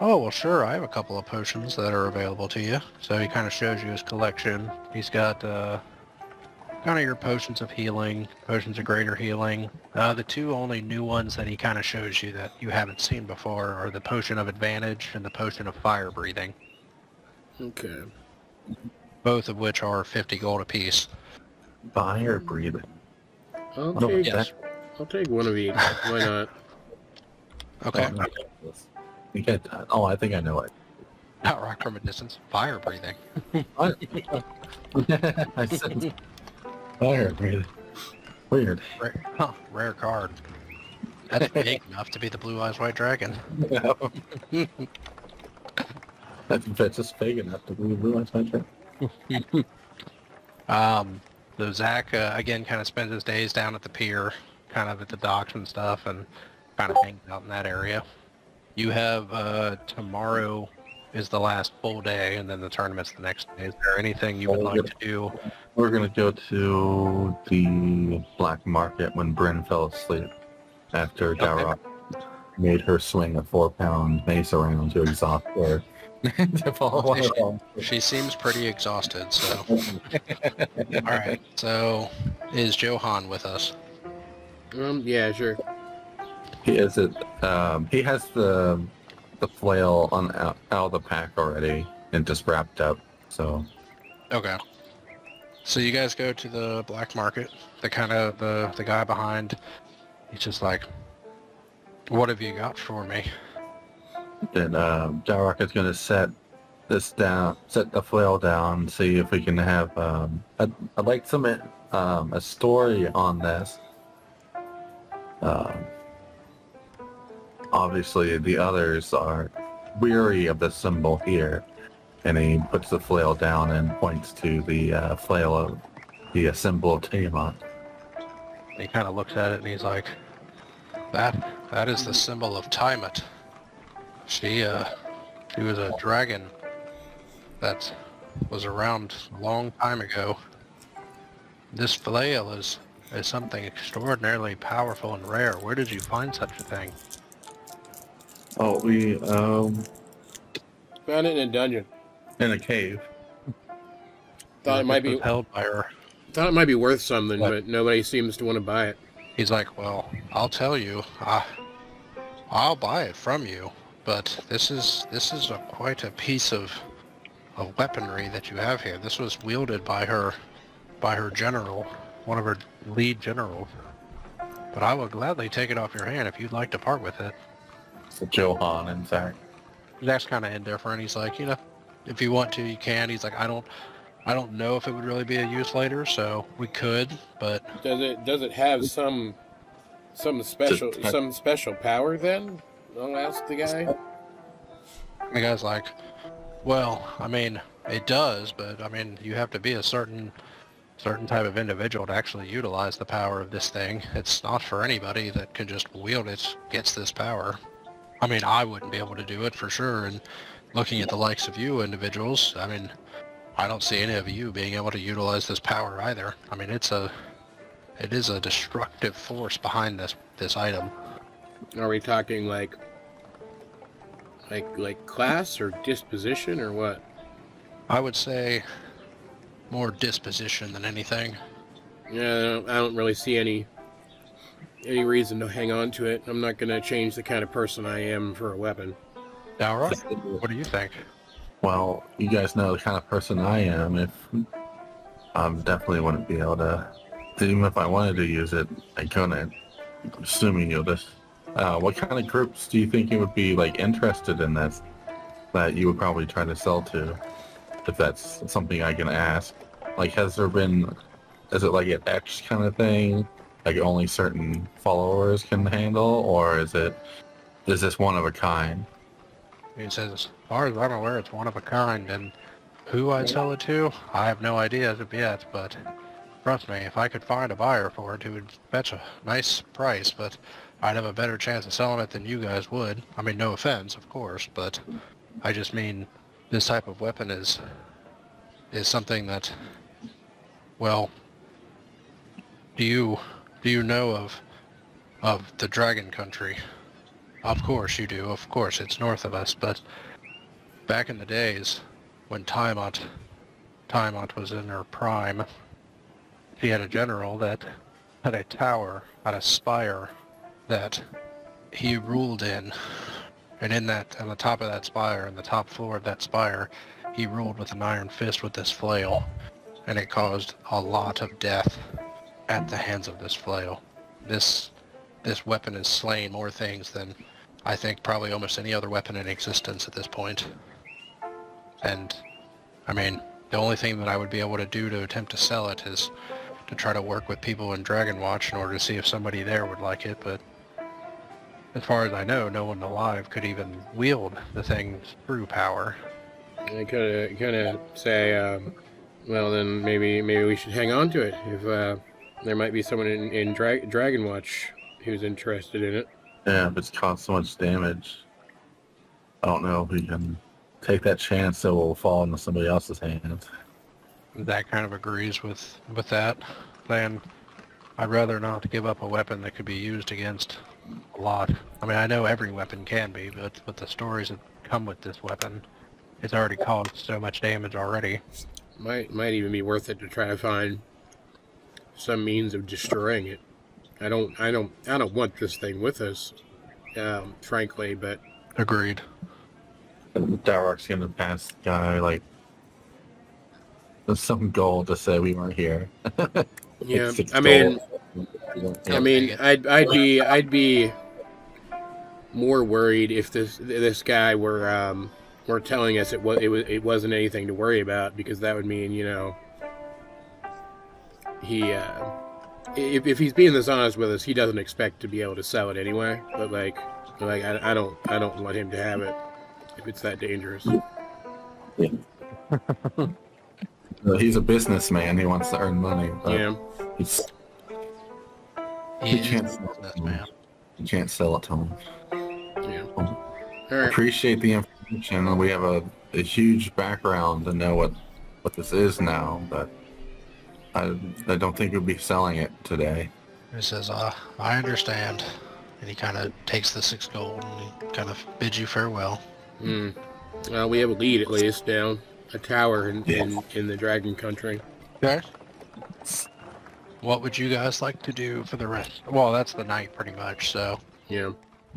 oh, well, sure, I have a couple of potions that are available to you. So he kind of shows you his collection. He's got kind of your potions of healing, potions of greater healing. The two only new ones that he kind of shows you that you haven't seen before are the potion of advantage and the potion of fire breathing. Okay. Both of which are 50 gold apiece. Fire breathing. I'll take one of each. Why not? Okay. I think I know it. Dowroc from a distance. Fire breathing. What? I said fire breathing. Weird. Rare card. That's big enough to be the Blue Eyes White Dragon. That's just big enough to be Blue Eyes White Dragon. So Zack, again, kind of spends his days down at the pier, kind of at the docks and stuff, and kind of hangs out in that area. You have, tomorrow is the last full day, and then the tournament's the next day. Is there anything you would like to do? We're going to go to the black market when Bryn fell asleep after Dowroc made her swing a 4-pound mace around to exhaust her. She seems pretty exhausted, so... Alright, so is Johan with us? Yeah, sure. He has the flail out of the pack already and just wrapped up, so... Okay. So you guys go to the black market. The guy behind, he's just like, what have you got for me? Then Dowroc is going to set the flail down, see if we can have. I'd like some a story on this. Obviously, the others are weary of the symbol here, and he puts the flail down and points to the flail of the symbol of Tiamat. He kind of looks at it and he's like, that is the symbol of Tiamat. She was a dragon that was around a long time ago. This flail is something extraordinarily powerful and rare. Where did you find such a thing? Oh, we Found it in a dungeon. in a cave. Thought it might be held by her. Thought it might be worth something, but nobody seems to want to buy it. He's like, well, I'll tell you, I'll buy it from you, but this is quite a piece of weaponry that you have here. This was wielded by her general, one of her lead generals. But I will gladly take it off your hand if you'd like to part with it. So Johan and Zack. Zack's kind of indifferent. He's like, if you want to, you can. He's like, I don't know if it would really be a use later, so we could, but Does it have some special power then? I'll ask the guy. the guy's like, well, I mean, it does, but I mean, you have to be a certain type of individual to actually utilize the power of this thing. It's not for anybody that can just wield it, gets this power. I mean, I wouldn't be able to do it for sure, and looking at the likes of you individuals, I mean, I don't see any of you being able to utilize this power either. I mean, it is a destructive force behind this item. Are we talking like class or disposition or what? I would say more disposition than anything. Yeah, I don't really see any reason to hang on to it. I'm not going to change the kind of person I am for a weapon. Dowroc, what do you think? Well, you guys know the kind of person I am. If I definitely wouldn't be able to, even if I wanted to use it, I couldn't. Assuming you'll just. What kind of groups do you think you would be interested in this? That you would probably try to sell to, if that's something I can ask. Has there been? Is it an X kind of thing? Only certain followers can handle, or is this one of a kind? He says, as far as I'm aware, it's one of a kind, and who I'd sell it to, I have no idea as of yet, but trust me, if I could find a buyer for it, it would fetch a nice price, but I'd have a better chance of selling it than you guys would. I mean, no offense, of course, but I just mean this type of weapon is something that, well, do you know of the Dragon Country? Of course you do. Of course, it's north of us. But back in the days when Tiamat was in her prime, she had a general that had a tower, had a spire that he ruled in. And on the top of that spire, on the top floor of that spire, he ruled with an iron fist with this flail. And it caused a lot of death at the hands of this flail. This weapon has slain more things than I think probably almost any other weapon in existence at this point. And, I mean, the only thing that I would be able to do to attempt to sell it is to try to work with people in Dragon Watch in order to see if somebody there would like it, but as far as I know, no one alive could even wield the thing's true power. I kind of say, well, then maybe we should hang on to it. If there might be someone in Dragon Watch who's interested in it. Yeah, if it's caused so much damage, I don't know if we can take that chance that it will fall into somebody else's hands. That kind of agrees with that. Then I'd rather not give up a weapon that could be used against a lot. I mean, I know every weapon can be, but with the stories that come with this weapon, it's already caused so much damage already. Might even be worth it to try to find some means of destroying it. I don't want this thing with us, frankly, but... Agreed. Dowroc's gonna pass the guy, like, there's some goal to say we weren't here. Yeah, It's I mean, gold. I'd be more worried if this guy were telling us it wasn't anything to worry about, because that would mean, you know, he if he's being dishonest with us, he doesn't expect to be able to sell it anyway. But like I don't want him to have it if it's that dangerous. Yeah. He's a businessman. He wants to earn money. But Yeah. he can't sell it to him. You can't sell it to him. Yeah. All right. Appreciate the information. We have a huge background to know what this is now, but I don't think we'll be selling it today. He says, I understand. And he kind of takes the 6 gold and he kind of bids you farewell. Well, we have a lead at least down a tower in the Dragon Country. Okay. What would you guys like to do for the rest? Well, that's the night pretty much, so Yeah.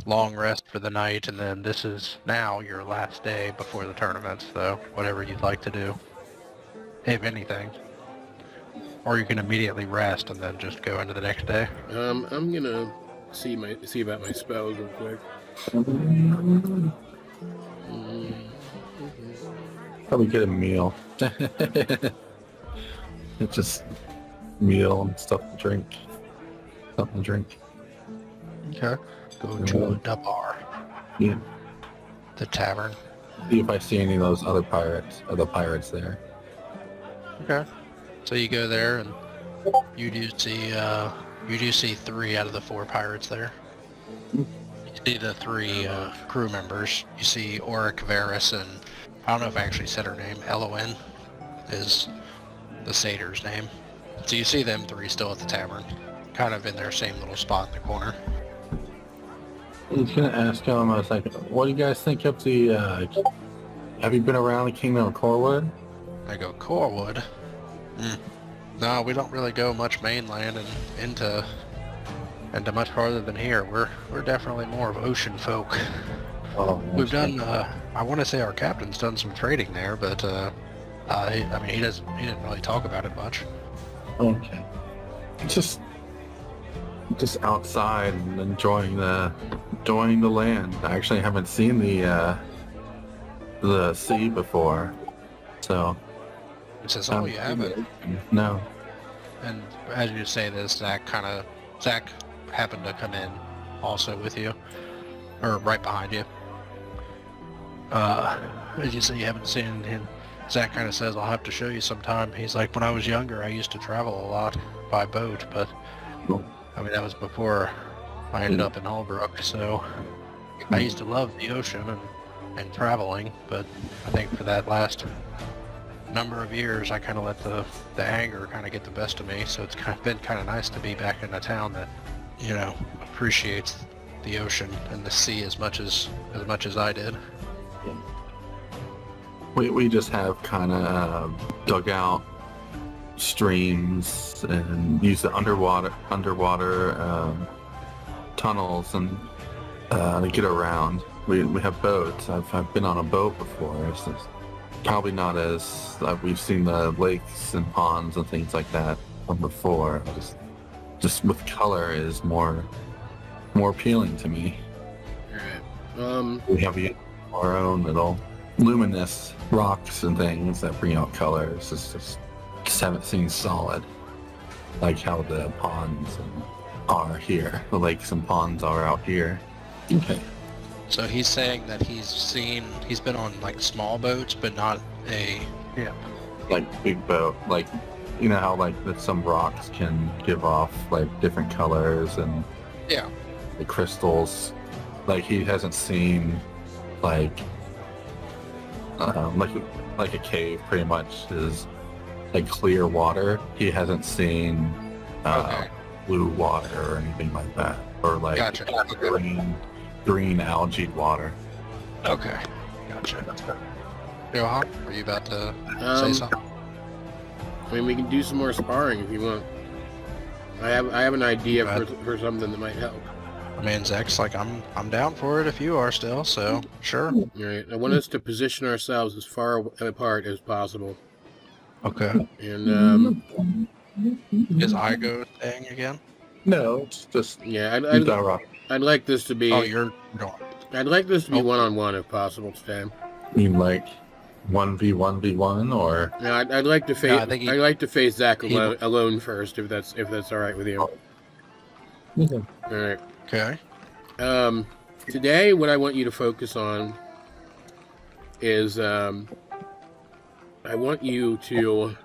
long rest for the night, and then this is now your last day before the tournament, so whatever you'd like to do, if anything. Or you can immediately rest and then just go into the next day. I'm gonna see about my spells real quick. Probably get a meal. It's just meal and stuff to drink. Something to drink. Okay. Go to the bar. Yeah. The tavern. See if I see any of those other pirates, there. Okay. So you go there and you do see 3 out of the 4 pirates there. You see the 3 crew members. You see Auric, Varys, and I don't know if I actually said her name. Elowen is the satyr's name. So you see them 3 still at the tavern, kind of in their same little spot in the corner. I was gonna ask him. I was like, "What do you guys think of the? Have you been around the Kingdom of Corwood?" I go, Corwood? No, we don't really go much mainland and into much farther than here. We're definitely more of ocean folk. Oh, We've done, I want to say our captain's done some trading there, but, I mean, he didn't really talk about it much. Okay. Just outside and enjoying the land. I actually haven't seen the sea before, so. He says, oh, you haven't? No. And as you say this, Zack happened to come in also with you, or right behind you. As you say, you haven't seen him. Zack kind of says, I'll have to show you sometime. He's like, when I was younger, I used to travel a lot by boat, but I mean, that was before I ended up in Holbrook, so I used to love the ocean and traveling, but I think for that last number of years, I kind of let the anger kind of get the best of me, so it's been kind of nice to be back in a town that, you know, appreciates the ocean and the sea as much as I did. We just have kind of dug out streams and use the underwater tunnels and to get around. We have boats. I've been on a boat before. It's probably not as we've seen the lakes and ponds and things like that from before. Just with color is more appealing to me. All right. We have our own little luminous rocks and things that bring out colors. It's just haven't seen solid, like how the ponds are here. The lakes and ponds are out here. Okay. So he's saying that he's been on like small boats, but not a... Yeah. Like big boat, like, you know how like some rocks can give off like different colors and Yeah. the crystals. Like he hasn't seen like a cave pretty much is like clear water. He hasn't seen Okay. blue water or anything like that, or like Gotcha. green algae water. Okay. Gotcha. Johan, are you about to say something? I mean, we can do some more sparring if you want. I have an idea for something that might help. I mean, Zack's like, I'm down for it if you are still, so sure. All right. I want us to position ourselves as far apart as possible. Okay. And Is Igo thing again? No, it's just yeah, Dowroc. I'd like this to be. Oh, you're going. I'd like this to be one-on-one if possible today. You mean like 1v1v1 or? Yeah, I'd like to face. No, I think I'd like to face Zack alone first, if that's all right with you. Okay. All right. Okay. Today, what I want you to focus on is I want you to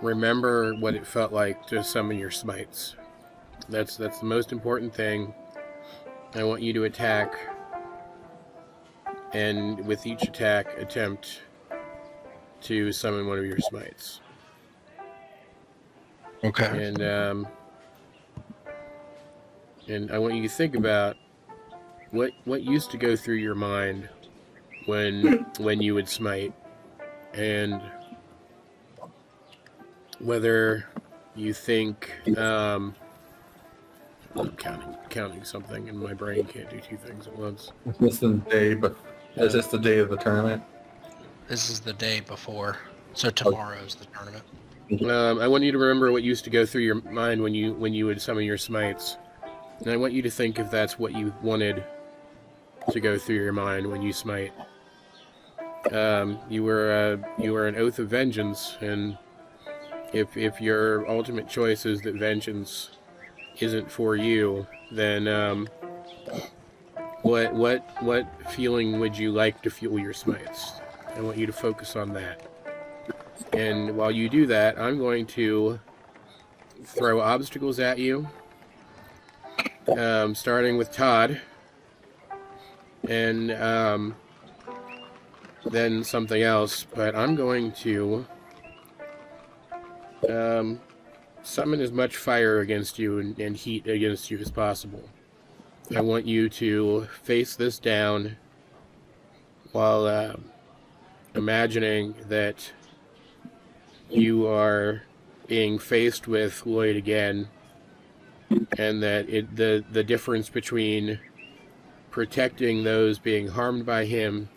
remember what it felt like to summon your smites. That's the most important thing. I want you to attack, and with each attack, attempt to summon one of your smites. Okay. And I want you to think about what used to go through your mind when you would smite, and whether you think I'm counting something, and my brain can't do two things at once. Is this the day? But is this the day of the tournament? This is the day before, so tomorrow's the tournament. I want you to remember what used to go through your mind when you would summon your smites, and I want you to think if that's what you wanted to go through your mind when you smite. You were an oath of vengeance, and if your ultimate choice is that vengeance isn't for you, then what feeling would you like to fuel your smites? I want you to focus on that. And while you do that, I'm going to throw obstacles at you, starting with Todd, and then something else, but I'm going to summon as much fire against you and heat against you as possible. I want you to face this down while imagining that you are being faced with Lloyd again, and that the difference between protecting those being harmed by him,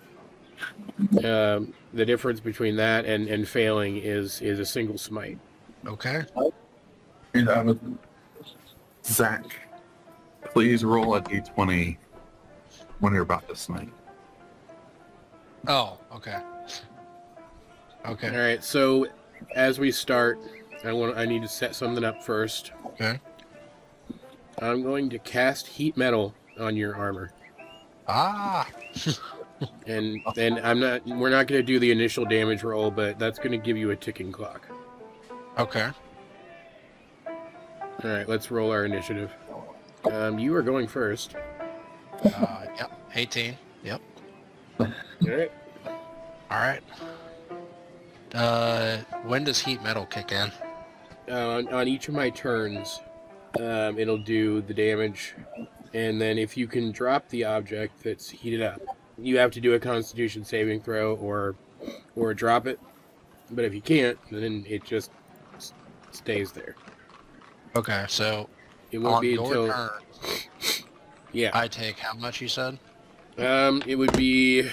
the difference between that and failing is a single smite. Okay. And Zack, please roll a d20 when you're about to smite. Oh, okay. Okay. All right. So as we start, I need to set something up first. Okay. I'm going to cast heat metal on your armor. Ah. And we're not going to do the initial damage roll, but that's going to give you a ticking clock. Okay. All right, let's roll our initiative. You are going first. Yep. 18. Yep. All right. All right. When does heat metal kick in? On each of my turns, it'll do the damage, and then if you can drop the object that's heated up, you have to do a Constitution saving throw or drop it. But if you can't, then it just stays there. Okay, so It won't on be your until turn, yeah. I take how much you said? It would be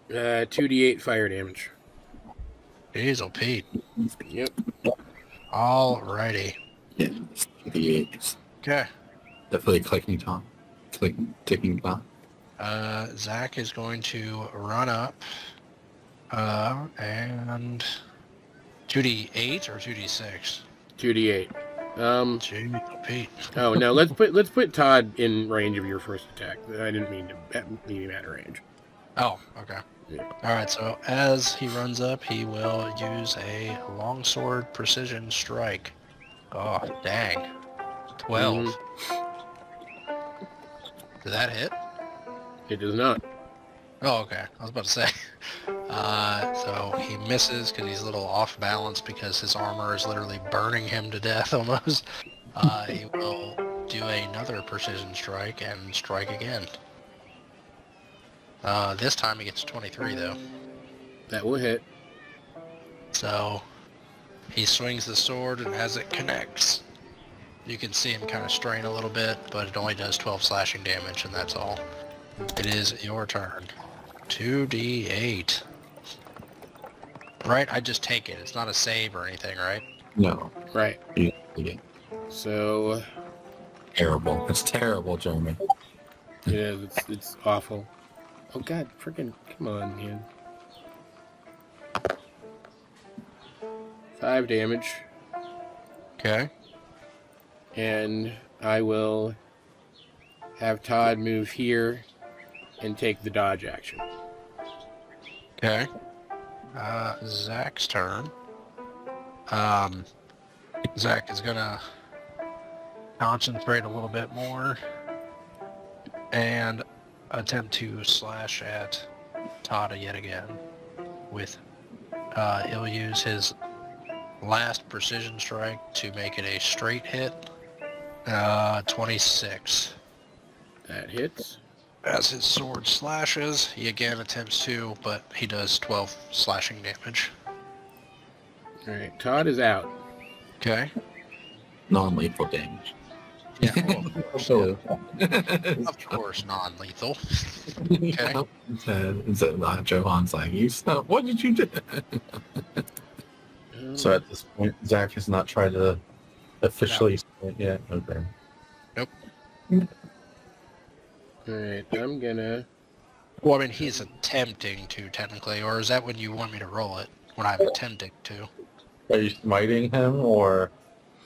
2d8 fire damage. Diesel Pete. Yep. Alrighty. Yeah, d8. Okay. Definitely click me, Tom. ticking clock. Zack is going to run up and 2d8 or 2d6? 2d8. Pete. Oh no, let's put Todd in range of your first attack. I didn't mean to leave him out of range. Oh, okay. Yeah. Alright, so as he runs up, he will use a longsword precision strike. Oh, dang. 12. Did that hit? It does not. Oh, okay. I was about to say. So he misses because he's a little off balance because his armor is literally burning him to death almost. He will do another precision strike and strike again. This time he gets 23 though. That will hit. So he swings the sword, and as it connects, you can see him kind of strain a little bit, but it only does 12 slashing damage, and that's all. It is your turn. 2d8. Right? I just take it. It's not a save or anything, right? No. Right. Yeah. So Terrible. It's terrible, Jeremy. it is. It's awful. Oh God! Freaking come on, man. 5 damage, Okay. and I will have Todd move here and take the dodge action. Okay. Zack's turn. Zack is gonna concentrate a little bit more and attempt to slash at Tada yet again with he'll use his last precision strike to make it a straight hit. 26. That hits. As his sword slashes, he again attempts to, but he does 12 slashing damage. All right, Todd is out. Okay. Non-lethal damage. Yeah, well, of course, So, of course non-lethal. Okay. Johan's like, you stop. What did you do? So at this point, Zack has not tried to officially say it yet. Okay. Nope. All right, I'm gonna. Well, I mean, he's attempting to, technically, or is that when you want me to roll it? When I'm attempting to? Are you smiting him or?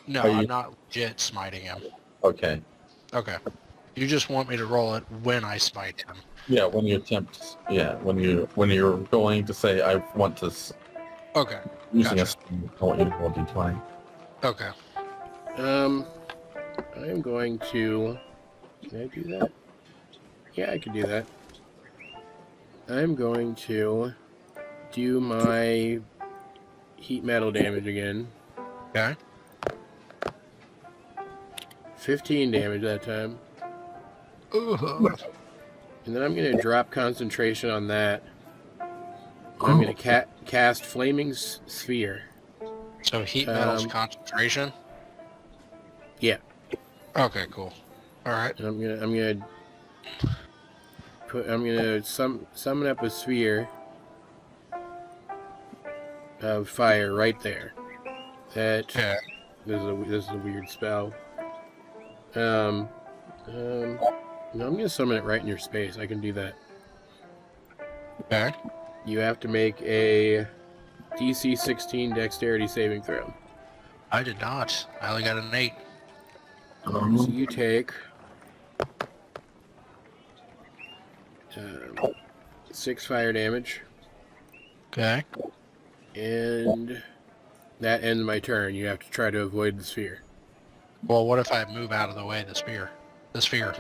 No, Are you- I'm not legit smiting him. Okay. Okay. You just want me to roll it when I smite him. Yeah, when you attempt. Yeah, when you're going to say I want to Okay. using Gotcha. a spell, I want you to roll d20. Okay. I'm going to. Can I do that? Yeah, I can do that. I'm going to do my heat metal damage again. Okay. 15 damage that time. And then I'm going to drop concentration on that. I'm going to cast Flaming Sphere. So heat metal's concentration? Yeah. Okay, cool. Alright. And I'm gonna summon up a sphere of fire right there. That Yeah. this is a weird spell. No, I'm gonna summon it right in your space. I can do that. Okay. You have to make a DC 16 Dexterity saving throw. I did not. I only got an 8. So you take 6 fire damage, Okay. and that ends my turn. You have to try to avoid the sphere. Well, what if I move out of the way of the sphere? The sphere.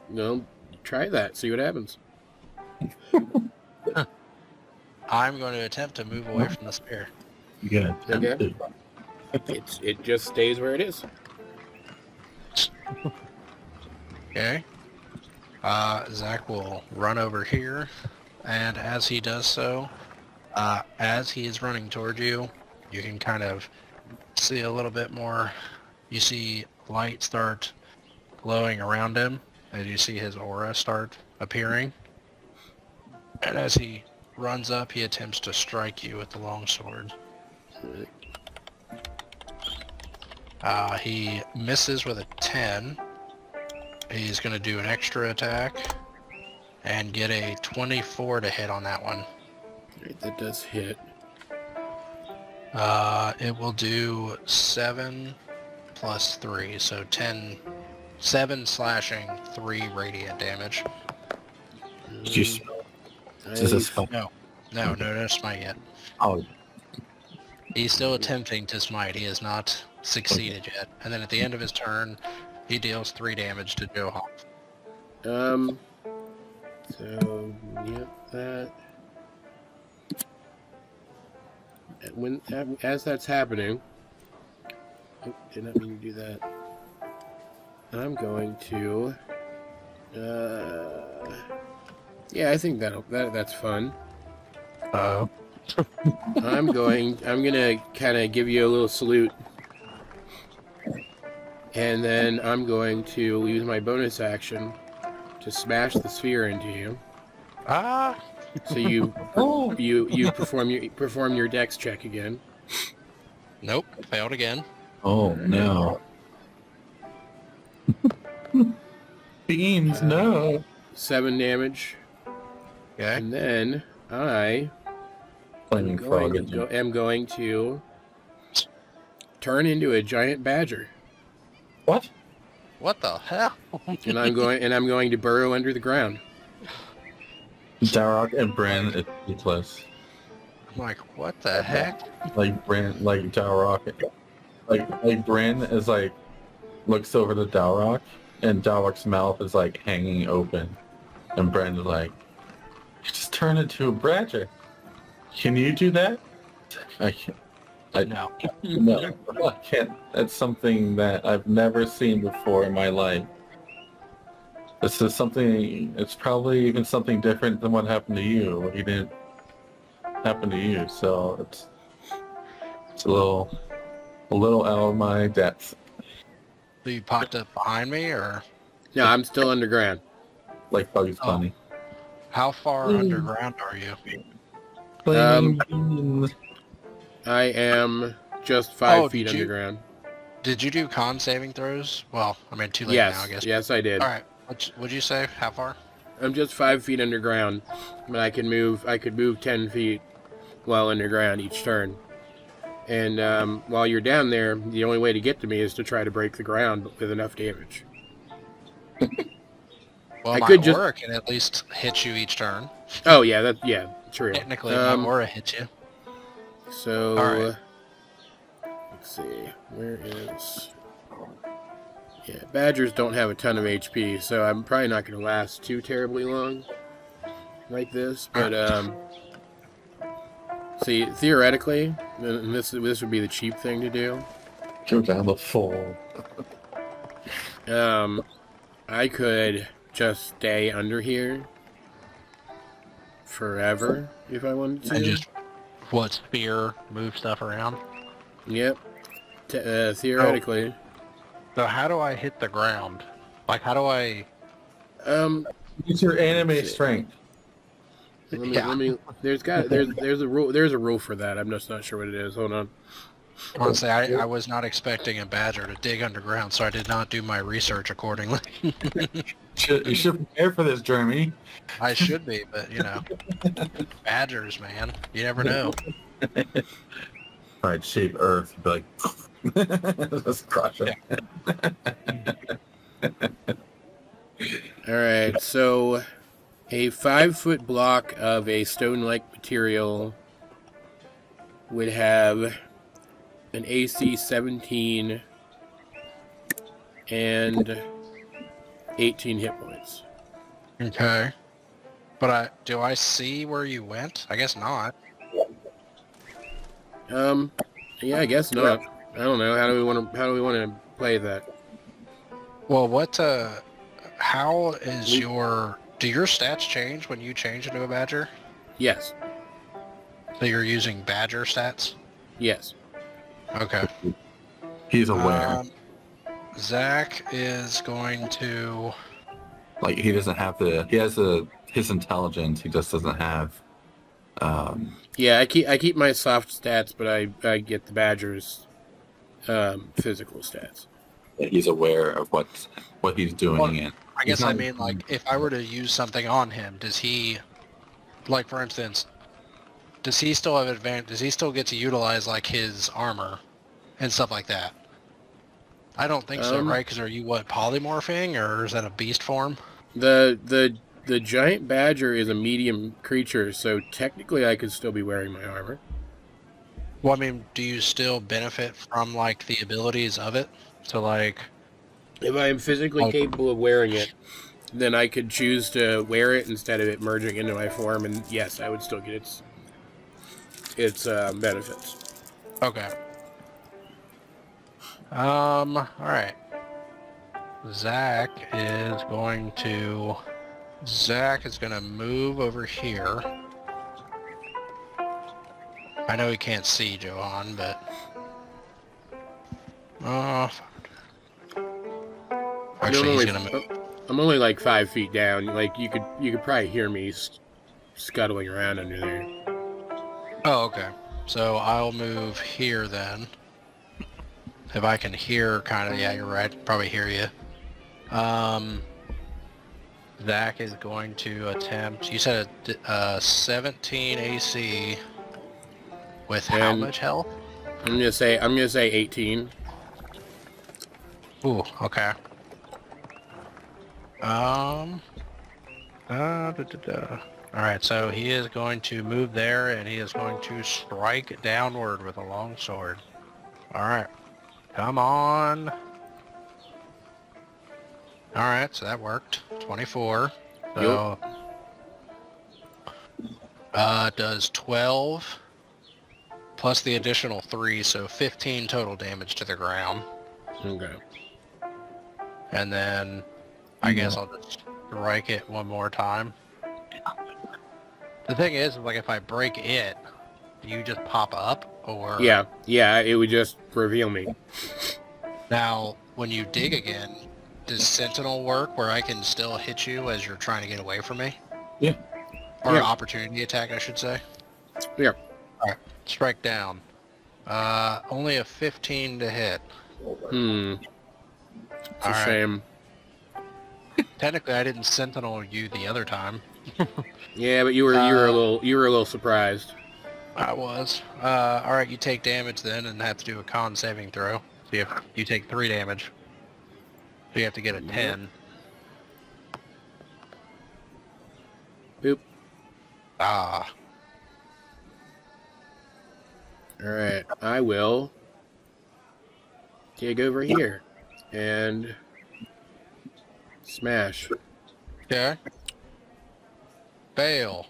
No, try that. See what happens. I'm going to attempt to move away from the sphere. Good. Okay. It just stays where it is. Okay. Zack will run over here, and as he does so, as he is running toward you, you can kind of see a little bit more. You see light start glowing around him, and you see his aura start appearing. And as he runs up, he attempts to strike you with the longsword. He misses with a 10. He's going to do an extra attack and get a 24 to hit on that one. Right, that does hit. It will do 7 plus 3, so 10, 7 slashing, 3 radiant damage. Did you smell? Does this spell? No smite yet. Oh, He's still attempting to smite. He has not succeeded yet. And then at the end of his turn, he deals 3 damage to Johan. So, yep, that. As that's happening, oh, did not mean to do that. I'm going to, yeah, I think that's fun. oh. I'm gonna kind of give you a little salute, and then I'm going to use my bonus action to smash the sphere into you. Ah! So you perform your dex check again. Nope, failed again. Oh no. Beans, no. 7 damage. Okay. And then I Flaming frog. am going to turn into a giant badger, What? What the hell? and I'm going to burrow under the ground. Dowroc and Bryn is useless. I'm like, what the heck? Like Bryn, like Dowroc, like Bryn is like looks over to Dowroc, and Dowroc's mouth is like hanging open, and Bryn is like, "You just turned into a badger. Can you do that?" I can't. No. No, I can't. That's something that I've never seen before in my life. This is something, it's probably even something different than what happened to you. He didn't happen to you, so it's a little out of my depth. So you popped up behind me, or No, I'm still underground. Like Bugs Bunny. how far underground are you? I am just 5 Oh, feet did you- underground. Did you do con saving throws? Well, I mean, too late now, I guess. Yes, I did. All right. What'd you say? How far? I'm just 5 feet underground, but I could move 10 feet while underground each turn. And while you're down there, the only way to get to me is to try to break the ground with enough damage. Well, I my could just- aura can at least hit you each turn. Oh yeah, true. Technically, my aura hits you. So, All right. Let's see, where is... Yeah, badgers don't have a ton of HP, so I'm probably not going to last too terribly long like this, but, see, theoretically, and this would be the cheap thing to do, Go down the fall. I could just stay under here forever if I wanted to. And just, spear, move stuff around? Yep, theoretically. So how do I hit the ground? Like, how do I... Use your anime strength. Let me. There's a rule for that. I'm just not sure what it is. Hold on. Honestly, I was not expecting a badger to dig underground, so I did not do my research accordingly. You should prepare for this, Jeremy. I should be, but, you know. Badgers, man. You never know. I'd shape Earth. You'd be like, let's crush it. All right. So, a 5-foot block of a stone-like material would have an AC 17 and 18 hit points. Okay. But do I see where you went? I guess not. Yeah, I guess not. I don't know. How do we want to play that? Well, how is do your stats change when you change into a badger? Yes. So you're using badger stats? Yes. Okay. He's aware. Zack is going to... Like, he doesn't have his intelligence, he just doesn't have, Yeah, I keep my soft stats, but I get the badger's physical stats. that he's aware of what he's doing. Well, and I guess he's I not- mean, like, if I were to use something on him, does he, like, for instance, does he still have advantage? Does he still get to utilize, like, his armor and stuff like that? I don't think so, right? Because are you, what, polymorphing, or is that a beast form? The giant badger is a medium creature, so technically I could still be wearing my armor. Well, I mean, do you still benefit from, like, the abilities of it? So, like... If I am physically capable of wearing it, then I could choose to wear it instead of it merging into my form, and yes, I would still get its benefits. Okay. Alright. Zack is going to move over here. I know he can't see Johan, but... Actually, he's gonna move. I'm only like 5 feet down. Like you could probably hear me scuttling around under there. Oh, okay. So I'll move here then. If I can hear, kind of, yeah, you're right. Probably hear you. Zack is going to attempt. You said 17 AC with how much health? I'm gonna say 18. Ooh, okay. Alright, so he is going to move there, and he is going to strike downward with a long sword. Alright. Come on. Alright, so that worked. 24. So... does 12... plus the additional 3, so 15 total damage to the ground. Okay. And then... I guess I'll just strike it one more time. The thing is, like, if I break it, do you just pop up, or... Yeah, it would just reveal me. Now, when you dig again, does Sentinel work where I can still hit you as you're trying to get away from me? Yeah. Or Yeah. an opportunity attack, I should say. Yeah. Alright, strike down. Only a 15 to hit. It's a Alright. shame. Technically, I didn't Sentinel you the other time. Yeah, but you were a little surprised. I was. Alright, you take damage then and have to do a con saving throw. So you take 3 damage. So you have to get a 10. Boop. Ah. Alright, I will dig over here and smash. Okay. Fail.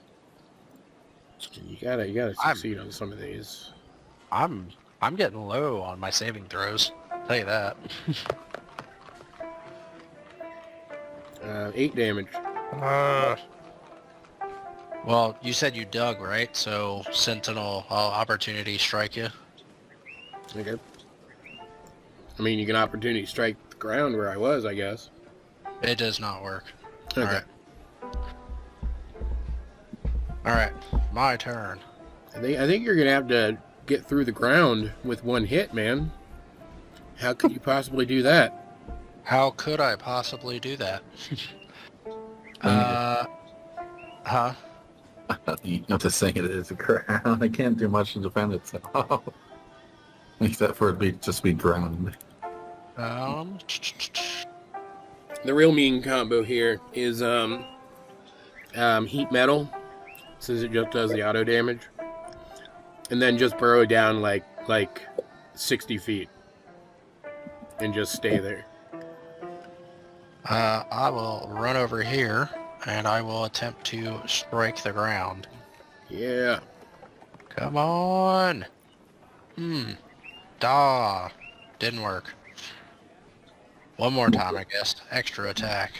You gotta succeed on some of these. I'm getting low on my saving throws. I'll tell you that. 8 damage. Well, you said you dug, right? So Sentinel opportunity strike you. Okay. I mean, you can opportunity strike the ground where I was, I guess. It does not work. Okay. Alright. Alright, my turn. I think you're gonna have to get through the ground with one hit, man. How could you possibly do that? How could I possibly do that? Huh? You have to say it is a ground. I can't do much to defend itself. Except for it just be ground. The real mean combo here is heat metal, since it just does the auto damage, and then just burrow down like 60 feet and just stay there. I will run over here, and I will attempt to strike the ground. Yeah. Come on! Didn't work. One more time, I guess. Extra attack.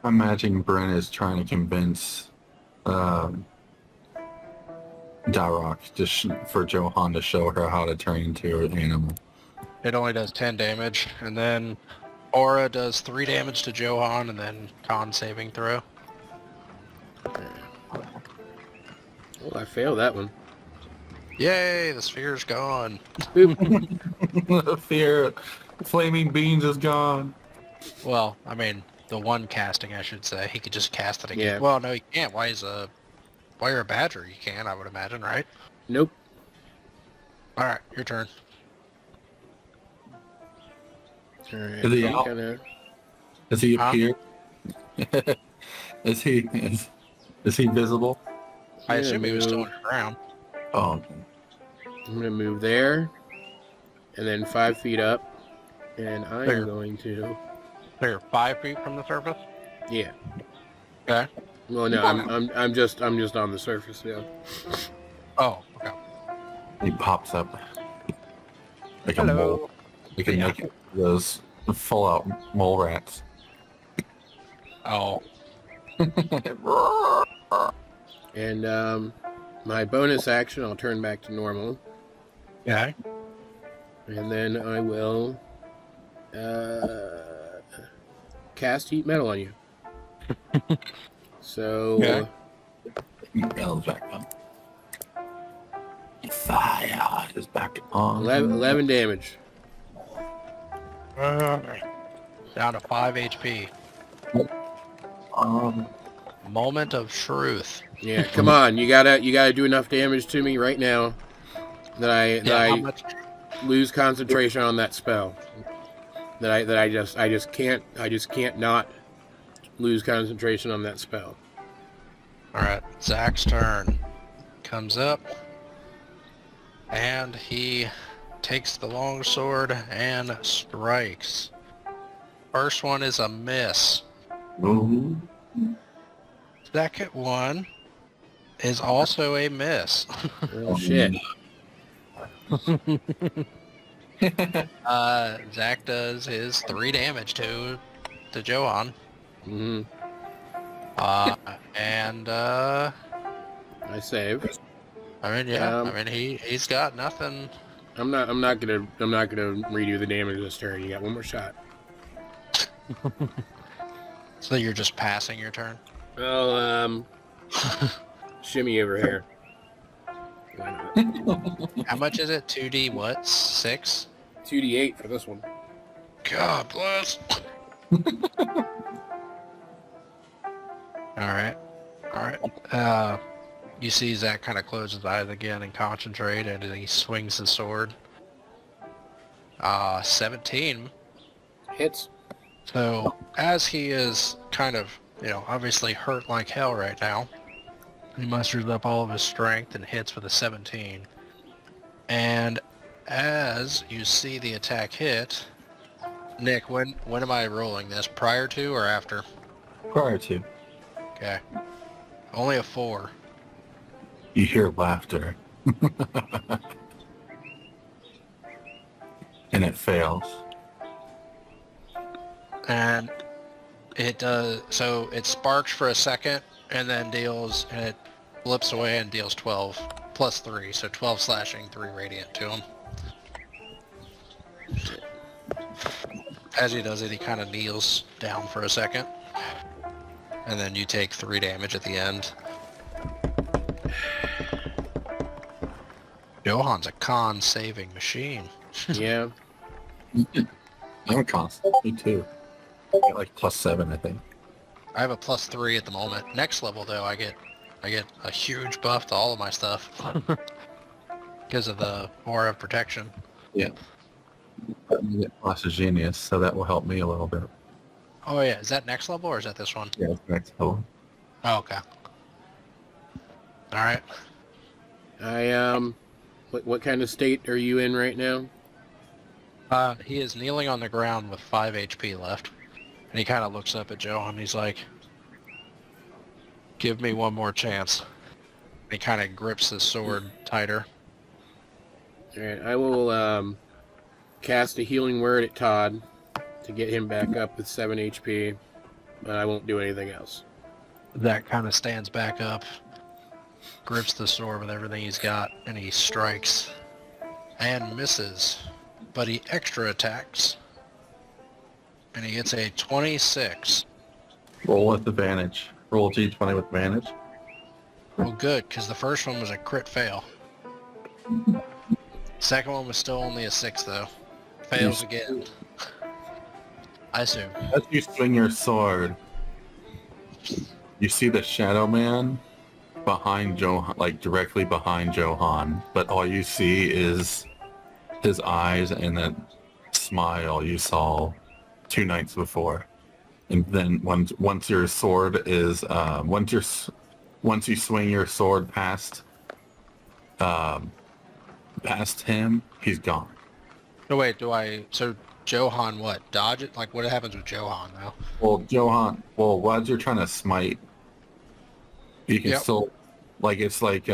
I'm imagining Brent is trying to convince Dowroc for Johan to show her how to turn into an animal. It only does 10 damage, and then Aura does 3 damage to Johan, and then con saving throw. Oh, I failed that one. Yay, the sphere's gone. Boop. Fear. Flaming Beans is gone. Well, I mean, the one casting, I should say. He could just cast it again. Yeah. Well, no, he can't. Why you're a badger, you can, I would imagine, right? Nope. Alright, your turn. All right. Is he I'm out? gonna- Does he Huh? appear? is he visible? I I'm assume gonna he was still move- underground. Oh, okay. I'm gonna move there, and then 5 feet up, and I There. am going to. So you're 5 feet from the surface? Yeah. Okay. Well, no, I'm just on the surface now. Oh, okay. He pops up like a Hello. mole. You can Yeah. make it those full-out mole rats. Oh. And my bonus action, I'll turn back to normal, Okay. and then I will cast heat metal on you. So Okay. Metal's back on. Fire is back on. 11 damage. Down to 5 HP. Um, Moment of truth. Yeah, come on, you gotta do enough damage to me right now that How I much? lose concentration on that spell. That I just can't not lose concentration on that spell. Alright, Zack's turn. Comes up. And he takes the long sword and strikes. First one is a miss. ooh. Second one is also a miss. Oh shit. Zack does his 3 damage to Johan. Hmm. And I save. I mean, yeah, Um, I mean he's got nothing. I'm not gonna redo the damage this turn. You got one more shot. So you're just passing your turn. Well, shimmy over here. Why not? How much is it? 2D what? 6? 2d8 for this one. God bless. Alright. Alright. You see Zack kind of close his eyes again and concentrate, and he swings his sword. 17. Hits. So, as he is kind of, obviously hurt like hell right now, he musters up all of his strength and hits with a 17. And as you see the attack hit, Nick, when am I rolling this? Prior to or after? Prior to. Okay. Only a 4. You hear laughter. And it fails. And it does, so it sparks for a second and then deals, and it flips away and deals 12 plus 3, so 12 slashing, 3 radiant to him. As he does it, he kind of kneels down for a second. And then you take 3 damage at the end. Johan's a con saving machine. Yeah. I'm a constant. Me too. I got like +7, I think. I have a plus 3 at the moment. Next level though, I get a huge buff to all of my stuff. Because of the aura of protection. Yeah. You get Plus a Genius, so that will help me a little bit. Oh yeah, is that next level or is that this one? Yeah, that's next level. Oh, okay. Alright. What kind of state are you in right now? He is kneeling on the ground with 5 HP left. And he kind of looks up at Johan. He's like, give me one more chance. And he kind of grips his sword tighter. Alright, I will cast a healing word at Todd to get him back up with 7 HP, but I won't do anything else. That kind of stands back up, grips the sword with everything he's got, and he strikes. And misses. But he extra attacks. And he gets a 26. Roll with advantage. Roll G20 with advantage. Well, good, because the first one was a crit fail. Second one was still only a 6, though. Fails again. I assume. As you swing your sword, you see the Shadow Man behind Johan, like directly behind Johan, but all you see is his eyes and that smile you saw 2 nights before. And then once your sword is once you swing your sword past him, he's gone. No, wait, so Johan what? Dodge it? Like, what happens with Johan now? Well, as you're trying to smite, you can still, like, it's like,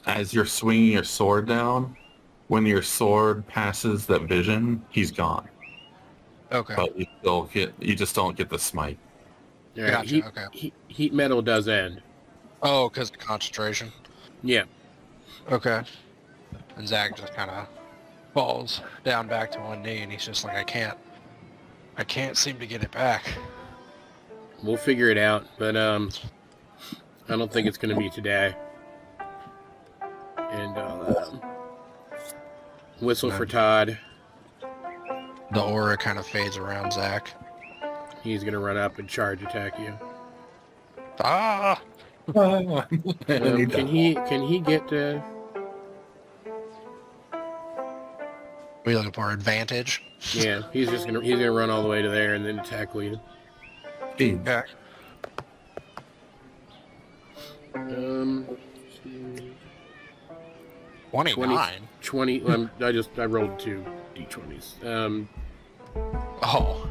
as you're swinging your sword down, when your sword passes that vision, he's gone. Okay. But you just don't get the smite. Yeah, Gotcha, heat metal does end. Oh, because of concentration? Yeah. Okay. And Zack just kind of falls down back to one knee, and he's just like, I can't seem to get it back. We'll figure it out, but I don't think it's going to be today. And whistle for Todd. The aura kind of fades around Zack. He's going to run up and charge attack you. Ah! Can he get to... What are you looking for? Advantage? Yeah, he's gonna run all the way to there and then attack you. Okay. 29? 20. I rolled 2 d20s. Oh.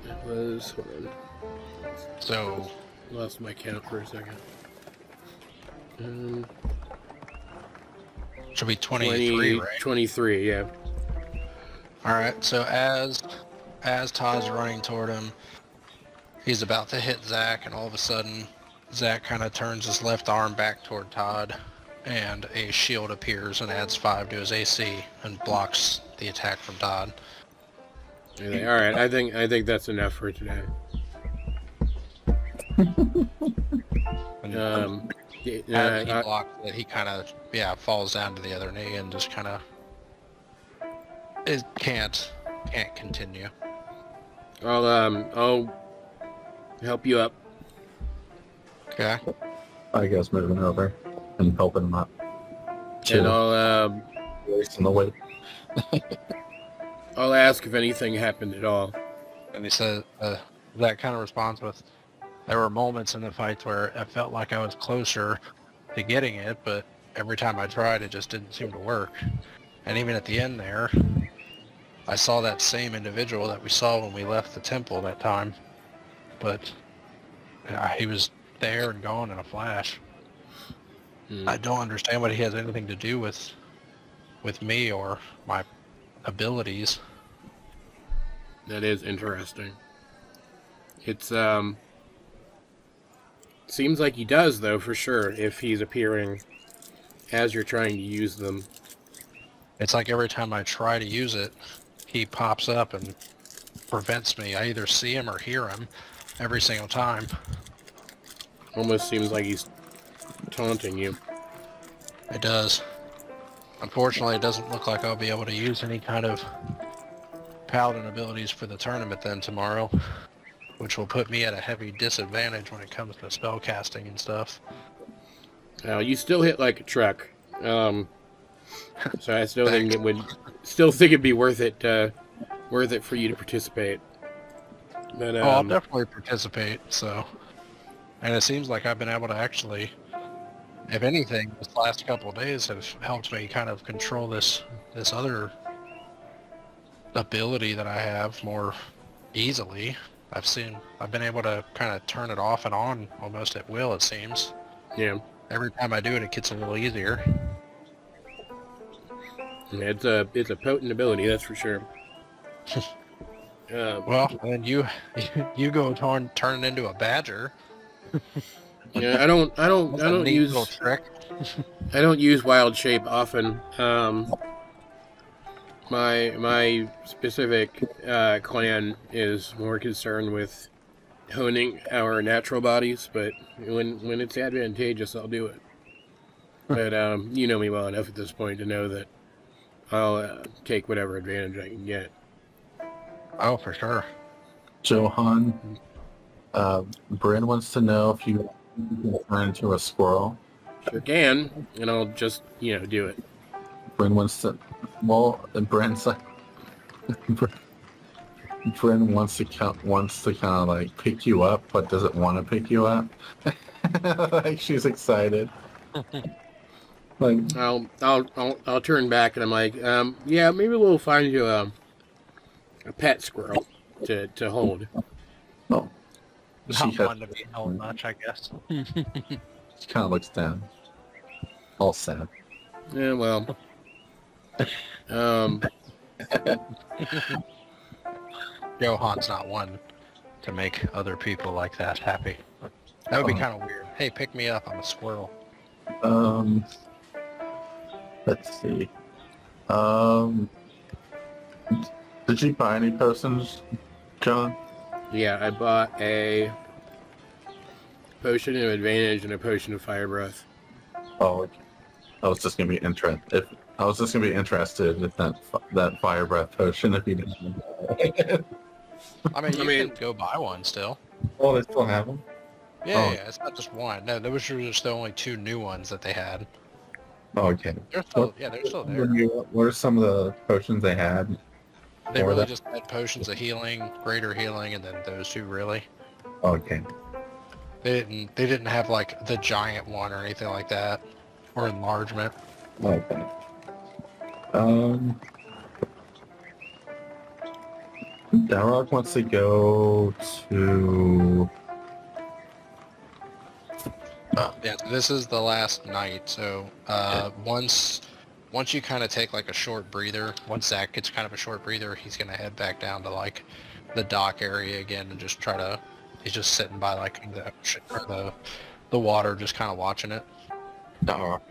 That was... Hold on. So... Lost my count for a second. Should be 23, right? 23, yeah. Alright, so as Todd's running toward him, he's about to hit Zack, and all of a sudden, Zack kind of turns his left arm back toward Todd, and a shield appears and adds 5 to his AC and blocks the attack from Todd. Alright, I think that's enough for today. As he blocks it, he kind of, falls down to the other knee and just kind of can't continue. I'll help you up. Okay. I guess moving over and helping him up. And I'll Wasting the weight. I'll ask if anything happened at all. And he says, that kind of responds with, there were moments in the fights where I felt like I was closer to getting it, but every time I tried, it just didn't seem to work. And even at the end there, I saw that same individual that we saw when we left the temple that time, but he was there and gone in a flash. I don't understand what he has anything to do with me or my abilities. That is interesting. It's seems like he does, though, for sure, if he's appearing as you're trying to use them. It's like every time I try to use it, he pops up and prevents me. I either see him or hear him every single time. Almost seems like he's taunting you. It does. Unfortunately, it doesn't look like I'll be able to use any kind of paladin abilities for the tournament then tomorrow, which will put me at a heavy disadvantage when it comes to spell casting and stuff. Now, you still hit like a truck. So I still think it'd be worth it for you to participate. But I'll definitely participate. So, and it seems like I've been able to actually, if anything, this last couple of days have helped me kind of control this other ability that I have more easily. I've been able to kind of turn it off and on almost at will, it seems. Yeah. Every time I do it, it gets a little easier. Yeah, it's a potent ability, that's for sure. Well, then you go turn it into a badger. Yeah, I don't use little trick. I don't use wild shape often. My specific clan is more concerned with honing our natural bodies, but when it's advantageous, I'll do it. But you know me well enough at this point to know that I'll take whatever advantage I can get. Oh, for sure. Johan, Bryn wants to know if you can turn into a squirrel. Sure can, and I'll just, do it. Bryn wants to. Well, Bryn's like. Bryn wants to kind of like pick you up, but doesn't want to pick you up. Like she's excited. Like I'll turn back and I'm like, yeah, maybe we'll find you a pet squirrel to hold. oh, Not one to be held much, I guess. She kind of looks down, all sad. Yeah, well, Johan's not one to make other people like that happy. That would be kind of weird. Hey, pick me up. I'm a squirrel. Let's see. Did you buy any potions, John? yeah, I bought a potion of advantage and a potion of fire breath. Oh, okay. I was just gonna be interested. If that fire breath potion, if you didn't. I mean, you can go buy one still. Oh, they still have them. Yeah, Oh. yeah, it's not just one. No, those were just the only 2 new ones that they had. Oh, okay. They're still, they're still there. What are some of the potions they had? They Or really that- just had potions of healing, greater healing, and then those 2 really. Okay. They didn't have like the giant one or anything like that, or enlargement. Okay. Dowroc wants to go to. Yeah, this is the last night, so once you kind of take like a short breather, once Zack gets kind of a short breather, he's gonna head back down to like the dock area again and just try to. He's just sitting by like the water, just kind of watching it. Dowroc.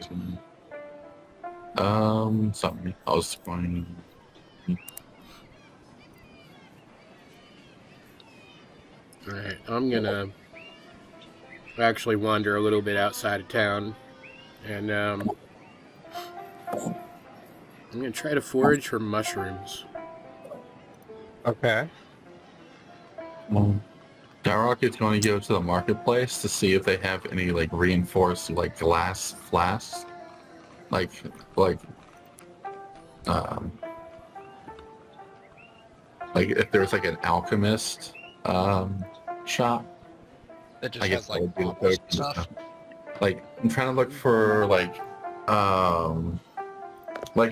Sorry, I was finding. Alright, I'm gonna actually wander a little bit outside of town, and I'm gonna try to forage for mushrooms. Okay. Dowroc is going to go to the marketplace to see if they have any like reinforced like glass flasks, like if there's like an alchemist shop. That just I guess has that like would be the bottles and potion stuff. Like I'm trying to look for like a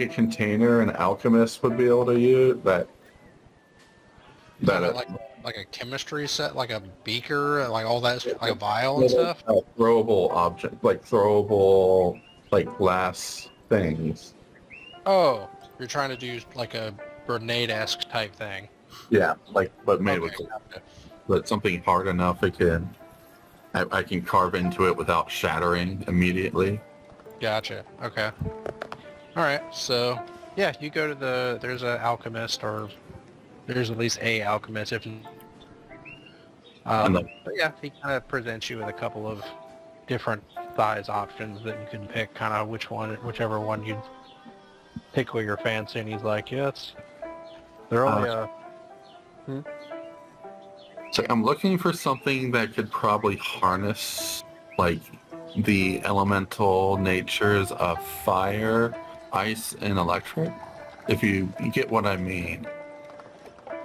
container an alchemist would be able to use that. Like a chemistry set, like a beaker, like all that, like a vial and stuff. Throwable object, like throwable like glass things. Oh, you're trying to do like a grenade-esque type thing. Yeah, like but made with gotcha. but something hard enough it can I can carve into it without shattering immediately. Gotcha. Okay. All right. So yeah, you go to there's an alchemist, or there's at least a alchemist. If but yeah, he kind of presents you with a couple of different size options that you can pick, kind of whichever one you pick with your fancy. And he's like, yes, they're only So I'm looking for something that could probably harness like the elemental natures of fire, ice, and electric. If you get what I mean.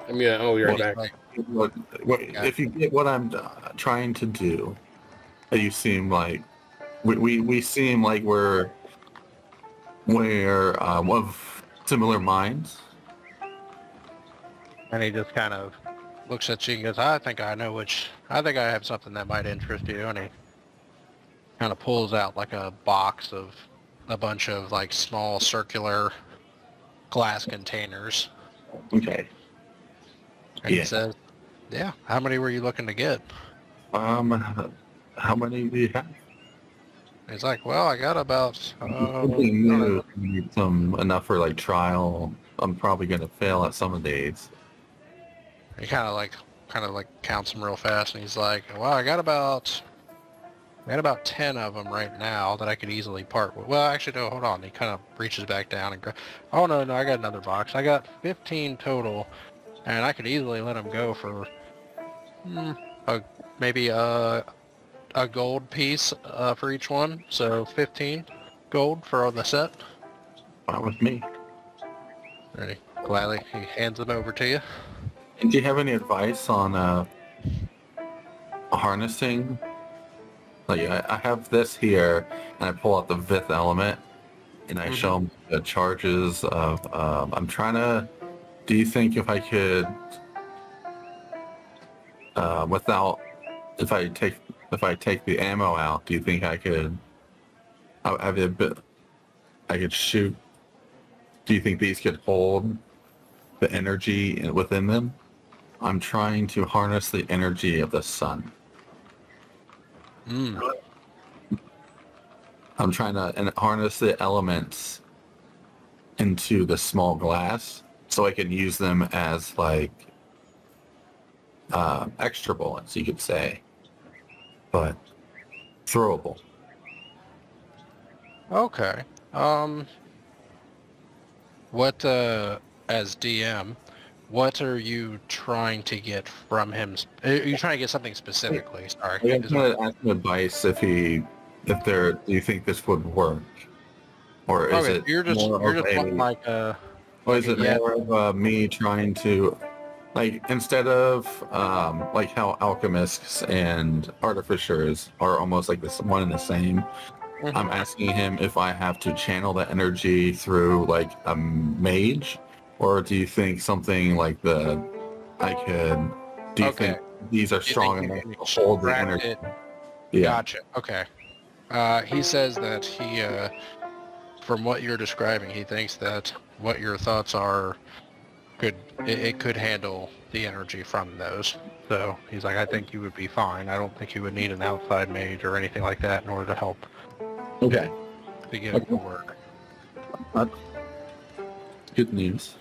I'm gonna. Oh, you're right back. If you get what I'm trying to do, you seem like we seem like we're of similar minds. And he just kind of looks at you and goes, I think I have something that might interest you. And he kind of pulls out like a box of a bunch of like small circular glass containers. Okay. And he says, yeah, how many were you looking to get? How many do you have? He's like, well, I got about, Something new. Need some enough for like trial. I'm probably gonna fail at some of these. he kind of like counts them real fast. And he's like, well, I got about 10 of them right now that I could easily part with. Well, actually, no, hold on. He kind of reaches back down and oh, no, I got another box. I got 15 total and I could easily let him go for maybe a gold piece for each one, so 15 gold for the set. Fine with me. Ready? Gladly, he hands them over to you. And do you have any advice on harnessing? Like, I have this here, and I pull out the fifth element, and I show him the charges of. I'm trying to. Do you think if I could, without, if I take the ammo out, do you think I could? I have a bit. I could shoot. Do you think these could hold the energy within them? I'm trying to harness the energy of the sun. I'm trying to harness the elements into the small glass so I can use them as like extra bullets, you could say, but throwable. Okay. What as DM, what are you trying to get from him? Are you trying to get something specifically? Sorry. I'm going to ask him advice do you think this would work, or is it you're just wanting like a. Or is it more of me trying to, like, instead of like how alchemists and artificers are almost like this one and the same, I'm asking him if I have to channel that energy through like a mage, or do you think something like do you think these are strong enough to hold the energy? Yeah. Gotcha. Okay. He says that he, from what you're describing, he thinks that what your thoughts are it could handle the energy from those. So he's like, I think you would be fine. I don't think you would need an outside mage or anything like that in order to help. Okay. To get it to work. Good news.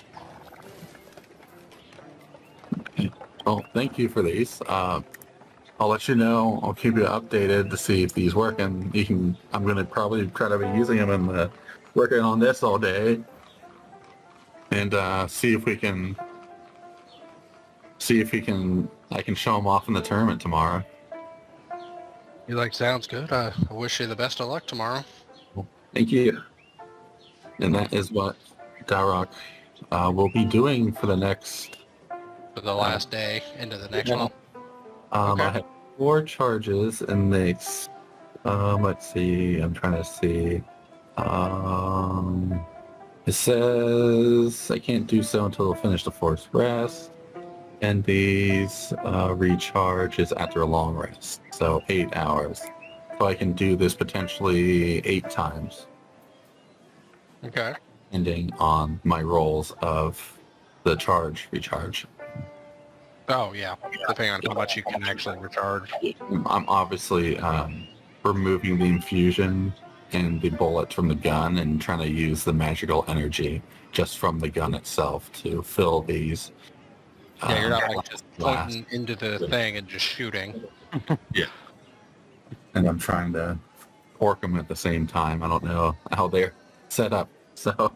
Okay. Well, thank you for these. I'll let you know. I'll keep you updated to see if these work, and I'm going to probably try to be using them and working on this all day, and see if I can I can show them off in the tournament tomorrow. He like, sounds good. I wish you the best of luck tomorrow. Thank you. And that is what Dowroc will be doing for the next... For the last day into the next one? I have 4 charges, and let's see, I'm trying to see. It says I can't do so until I finish the forced rest, and these recharge is after a long rest, so 8 hours. So I can do this potentially 8 times. Okay. Depending on my rolls of the recharge. Oh, yeah. Depending on how much you can actually recharge. I'm obviously removing the infusion and the bullet from the gun and trying to use the magical energy just from the gun itself to fill these. Yeah, you're not like just pointing into the thing and just shooting. Yeah. And I'm trying to cork them at the same time. I don't know how they're set up, so...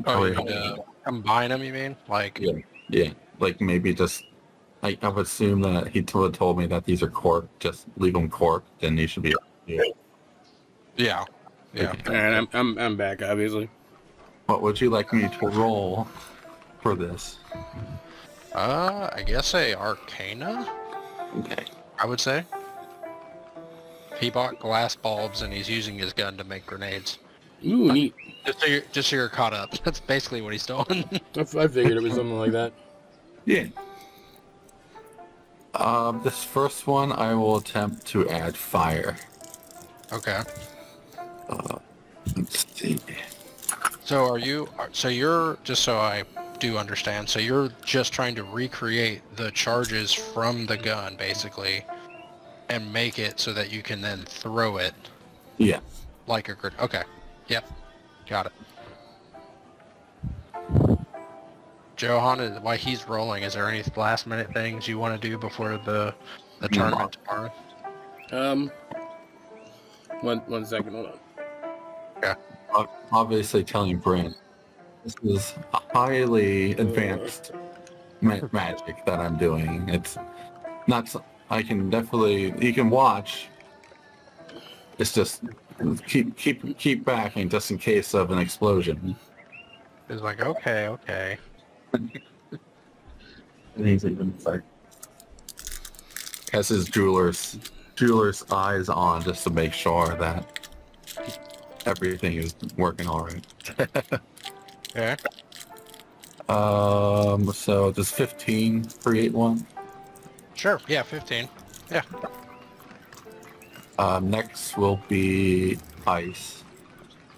Oh, you mean combine them, you mean? Like... Yeah. Like maybe just... I would assume that he would told me that these are corked. Just leave them corked, and they should be... Yeah. And I'm back, obviously. What would you like me to roll for this? I guess a Arcana? Okay. I would say. He bought glass bulbs and he's using his gun to make grenades. Ooh, neat. Just so you're caught up. That's basically what he's doing. I figured it was something like that. Yeah. This first one, I will attempt to add fire. Okay. Let's see. So you're, just so I do understand, so you're just trying to recreate the charges from the gun, basically, and make it so that you can then throw it. Yeah. Like a grenade. Okay. Yep. Got it. Johan, while he's rolling, is there any last minute things you want to do before the tournament tomorrow? One second, hold on. Yeah. Obviously telling Brent This is highly advanced magic that I'm doing. It's not. I can definitely. You can watch. It's just keep backing just in case of an explosion. It's like, okay. And he's even like has his jeweler's eyes on just to make sure that everything is working all right. Okay. So does 15 create one? Sure. Yeah, 15. Yeah. Next will be ice.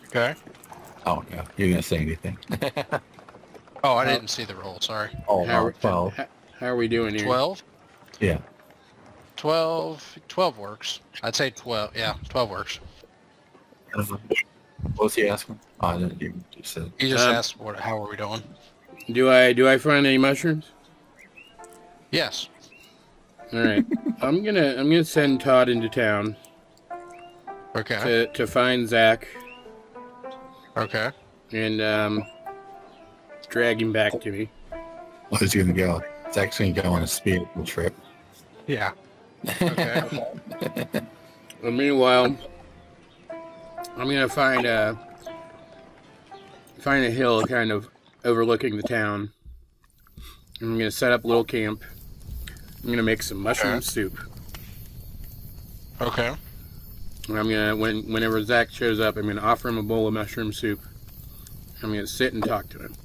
Okay. Oh yeah, you're gonna say anything? Oh, I didn't see the roll. Sorry. Oh, How, 12. how are we doing here? 12. Yeah. 12 works. I'd say 12. Yeah, 12 works. What was he asking? Oh, I didn't even you said. He just asked, how are we doing? Do I find any mushrooms? Yes. All right. I'm gonna send Todd into town Okay. to find Zack Okay. and drag him back to me. Where's he gonna go? It's actually gonna go on a spiritual trip. Yeah. Okay. And meanwhile, I'm gonna find a hill kind of overlooking the town. I'm gonna set up a little camp. I'm gonna make some mushroom soup. Okay. And I'm gonna whenever Zack shows up, I'm gonna offer him a bowl of mushroom soup. I'm gonna sit and talk to him.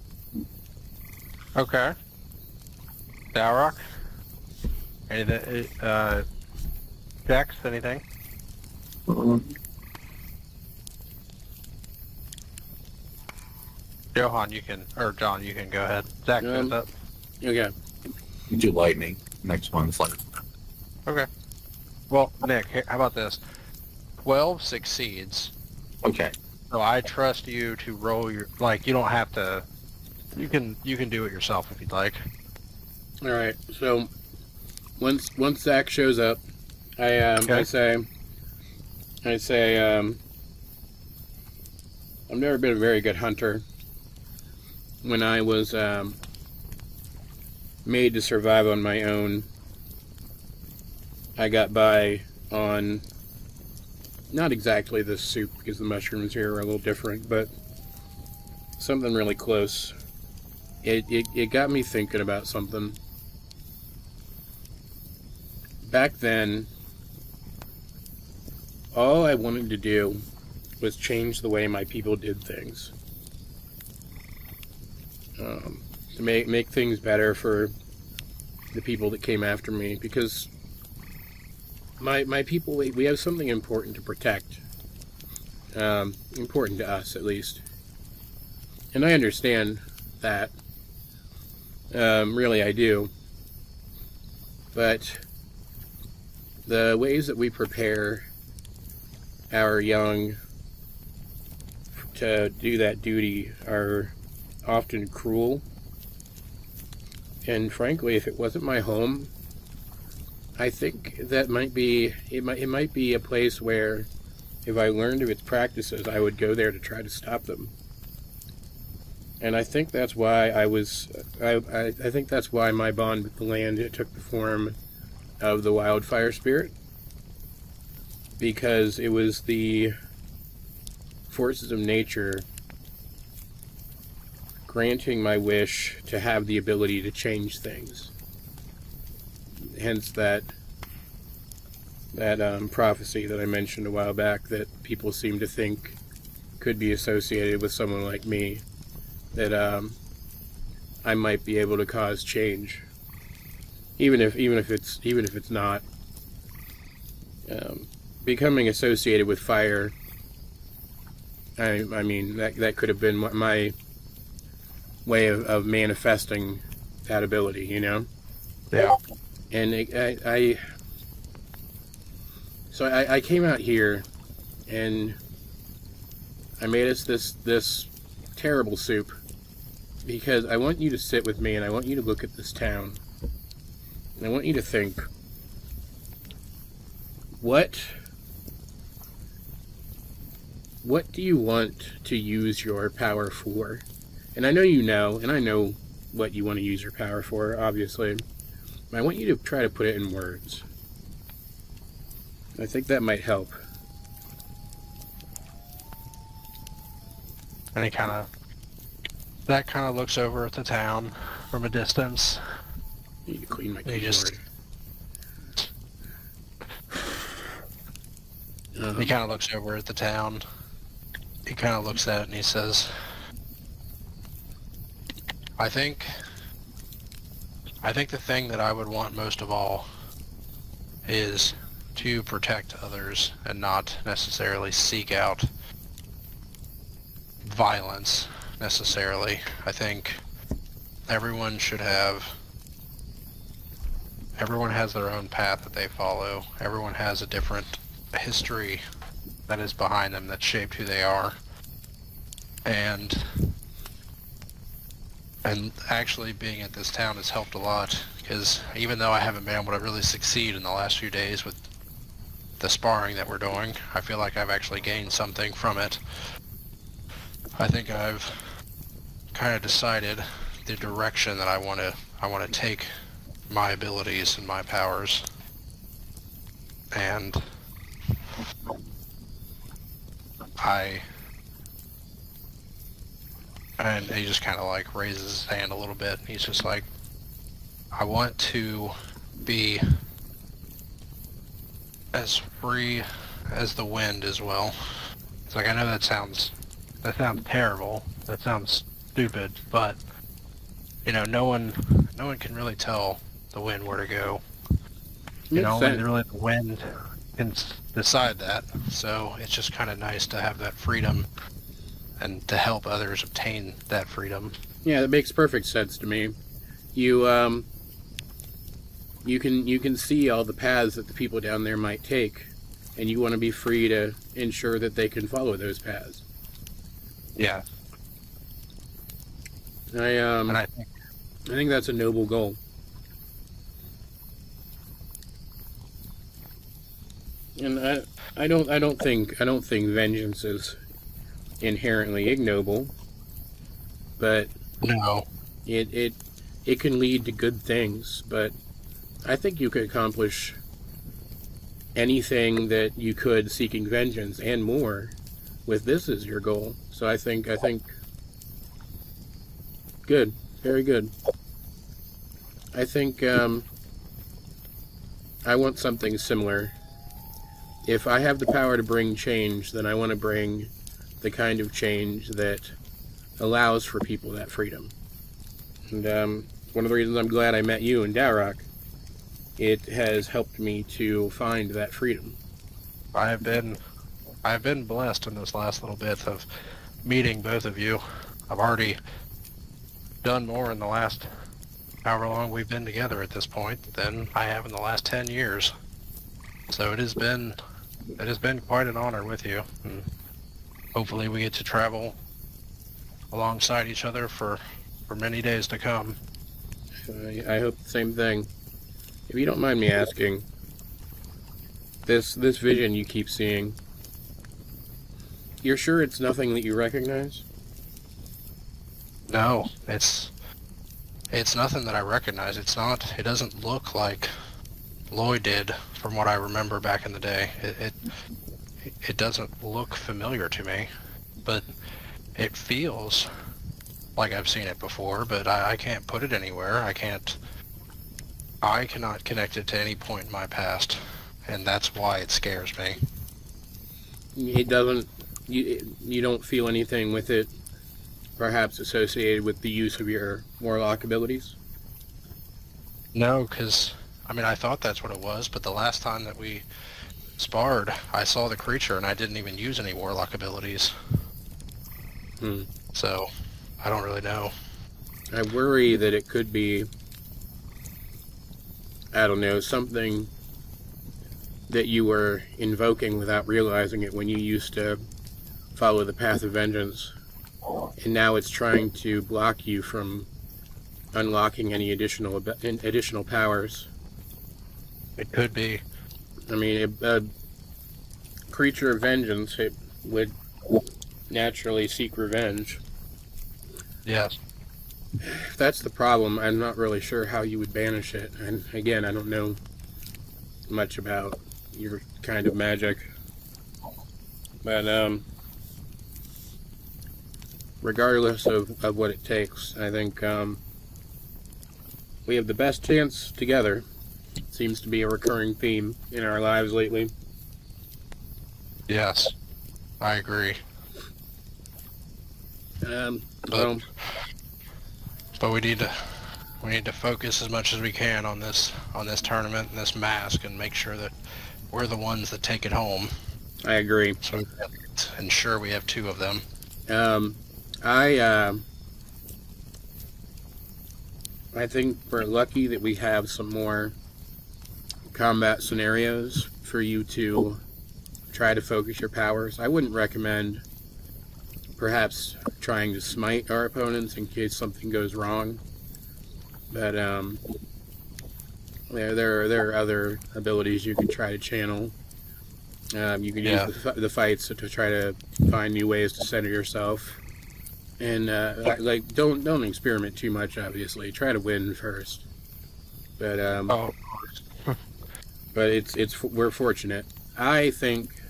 Okay. Dowroc? Anything? Dex? Anything? Johan, you can, or John, you can go ahead. Zack shows up. Okay. You do lightning. Next one's like Okay. Well, Nick, how about this? 12 succeeds. okay. So I trust you to roll your, like, you don't have to, you can do it yourself if you'd like. All right. So once Zack shows up, I say I've never been a very good hunter. When I was made to survive on my own, I got by on not exactly this soup because the mushrooms here are a little different, but something really close. It got me thinking about something. Back then, all I wanted to do was change the way my people did things. To make things better for the people that came after me, because my people, we have something important to protect. Important to us, at least. And I understand that. Really, I do. But the ways that we prepare our young to do that duty are often cruel. And frankly, if it wasn't my home, I think that might be it might be a place where if I learned of its practices, I would go there to try to stop them. And I think that's why I think that's why my bond with the land, it took the form of the wildfire spirit, because it was the forces of nature granting my wish to have the ability to change things. Hence that prophecy that I mentioned a while back that people seem to think could be associated with someone like me, that I might be able to cause change, even if it's not. Becoming associated with fire, I mean that could have been my way of manifesting that ability, you know. Yeah. And I came out here and I made us this terrible soup because I want you to sit with me and I want you to look at this town and I want you to think, what do you want to use your power for? And I know you know, and I know what you want to use your power for, obviously. But I want you to try to put it in words. I think that might help. And he Zack kind of looks over at the town from a distance. I need to clean my He keyboard. He kind of looks over at the town. He kind of looks at it and he says, I think the thing that I would want most of all is to protect others and not necessarily seek out violence necessarily. I think everyone has their own path that they follow. Everyone has a different history that is behind them that shaped who they are. And actually being at this town has helped a lot, because even though I haven't been able to really succeed in the last few days with the sparring that we're doing, I feel like I've actually gained something from it. I think I've kind of decided the direction that I want to take my abilities and my powers. And he just kind of like raises his hand a little bit. He's just like, I want to be as free as the wind as well. It's like, I know that sounds terrible. That sounds stupid, but you know, no one can really tell the wind where to go. You know, only really the wind can decide that. So it's just kind of nice to have that freedom and to help others obtain that freedom. Yeah, that makes perfect sense to me. You can see all the paths that the people down there might take, and you want to be free to ensure that they can follow those paths. Yeah. I think that's a noble goal. And I don't think vengeance is inherently ignoble, but no, it can lead to good things. But I think you could accomplish anything that you could seeking vengeance and more with this as your goal. So I think good, very good. I think I want something similar. If I have the power to bring change, then I want to bring the kind of change that allows for people that freedom. And one of the reasons I'm glad I met you in Dowroc, it has helped me to find that freedom. I've been blessed in this last little bit of meeting both of you. I've already done more in the last however long we've been together at this point than I have in the last 10 years. So it has been quite an honor with you, and hopefully we get to travel alongside each other for many days to come. I hope the same thing. If you don't mind me asking, this vision you keep seeing, you're sure it's nothing that you recognize? No, it's nothing that I recognize. It doesn't look like Lloyd did from what I remember back in the day. It doesn't look familiar to me, but it feels like I've seen it before, but I can't put it anywhere. I cannot connect it to any point in my past, and that's why it scares me. It doesn't, you don't feel anything with it perhaps associated with the use of your warlock abilities? No, because I mean, I thought that's what it was, but the last time that we sparred, I saw the creature and I didn't even use any warlock abilities. So, I don't really know. I worry that it could be, I don't know, something that you were invoking without realizing it when you used to follow the path of vengeance, and now it's trying to block you from unlocking any additional powers. It could be. I mean, a creature of vengeance, it would naturally seek revenge. Yes. If that's the problem, I'm not really sure how you would banish it. And again, I don't know much about your kind of magic. But regardless of what it takes, I think we have the best chance together. Seems to be a recurring theme in our lives lately. Yes, I agree. Well, But we need to focus as much as we can on this tournament and this mask, and make sure that we're the ones that take it home. I agree. So ensure we have 2 of them. I think we're lucky that we have some more combat scenarios for you to try to focus your powers. I wouldn't recommend perhaps trying to smite our opponents in case something goes wrong. But there are other abilities you can try to channel. You can use the fights to try to find new ways to center yourself. And like don't experiment too much. Obviously, try to win first. But but we're fortunate. I think.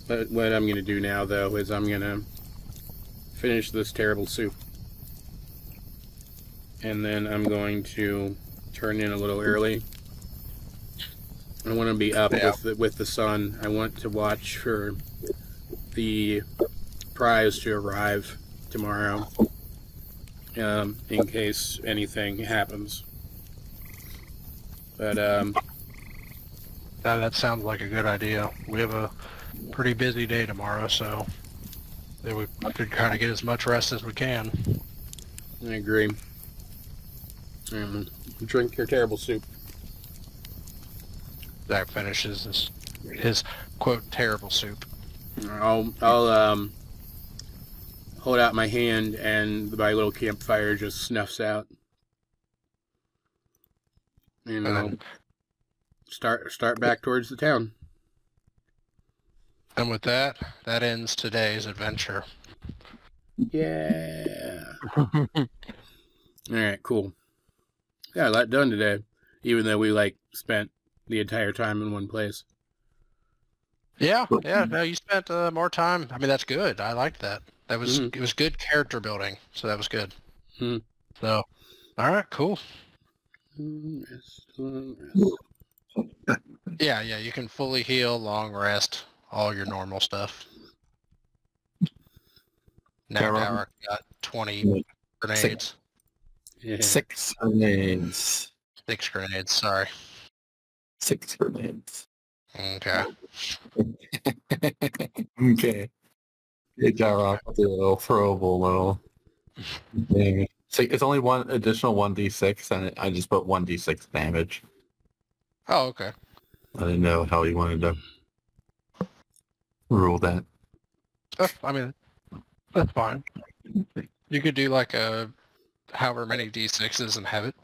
But what I'm going to do now, though, is I'm going to finish this terrible soup. And then I'm going to turn in a little early. I want to be up with the sun. I want to watch for the prize to arrive tomorrow, in case anything happens. But That sounds like a good idea. We have a pretty busy day tomorrow, so that we could kind of get as much rest as we can. I agree. Drink your terrible soup. Zack finishes his quote terrible soup. I'll hold out my hand, and my little campfire just snuffs out. And I'll start back towards the town. And with that ends today's adventure. Yeah. Alright, cool. Got a lot done today, even though we spent the entire time in one place. Yeah, no, you spent more time. I mean, that's good. I liked that. That was It was good character building, so that was good. So, all right, cool. Yeah, you can fully heal, long rest, all your normal stuff. Now Dowroc got 20 grenades. Yeah. 6 grenades. 6 grenades, sorry. 6 grenades. Okay. Okay. Yeah, Dowroc with a little throwable little thing. So it's only one additional 1d6, and I just put 1d6 damage. Oh, okay. I didn't know how you wanted to rule that. I mean, that's fine. You could do like a however many d6s and have it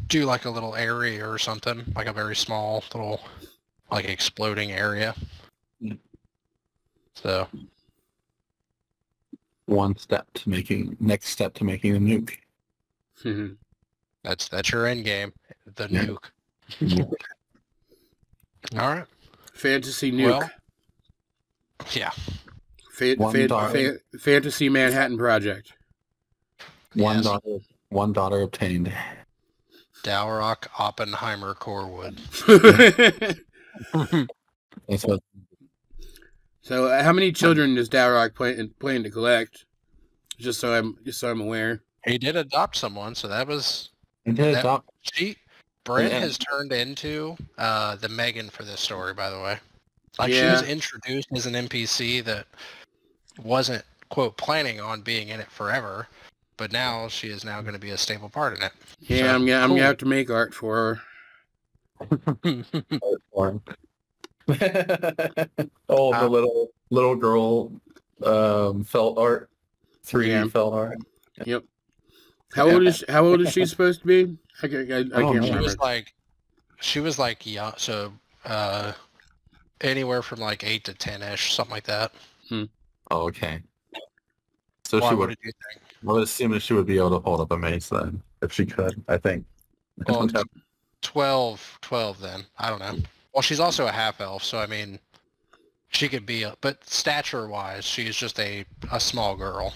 do like a little area or something, like a very small little like exploding area. So next step to making the nuke. That's your end game, the nuke. All right. Fantasy nuke. Well, yeah. Fantasy Manhattan Project. One daughter obtained. Dowroc Oppenheimer Corewood. So, how many children does Dowroc plan to collect? Just so I'm aware. He did adopt someone, so that was. Brent has turned into the Megan for this story, by the way. Like, she was introduced as an NPC that wasn't, quote, planning on being in it forever, but now she is now going to be a stable part in it. Yeah, so, I'm gonna have to make art for her. The little girl felt art, 3D felt art. Yep. How old is she supposed to be? I can't remember. She was like young, so anywhere from like 8 to 10-ish, something like that. Oh, okay. So Why, she what would. did you think? I would assume that she would be able to hold up a mace then, if she could. I think. I Well, don't have- 12 then. I don't know. Well, she's also a half elf, so I mean, she could be, but stature-wise, she's just a small girl.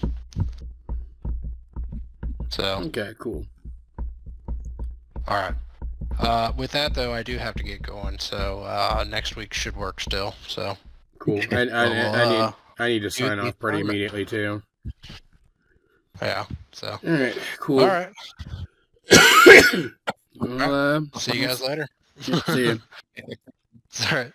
So, Okay, cool. all right. With that, though, I do have to get going, so next week should work still, so. Cool. I need to sign off pretty immediately, too. Yeah, so. All right, cool. All right. Well, See you guys later. see you. All right.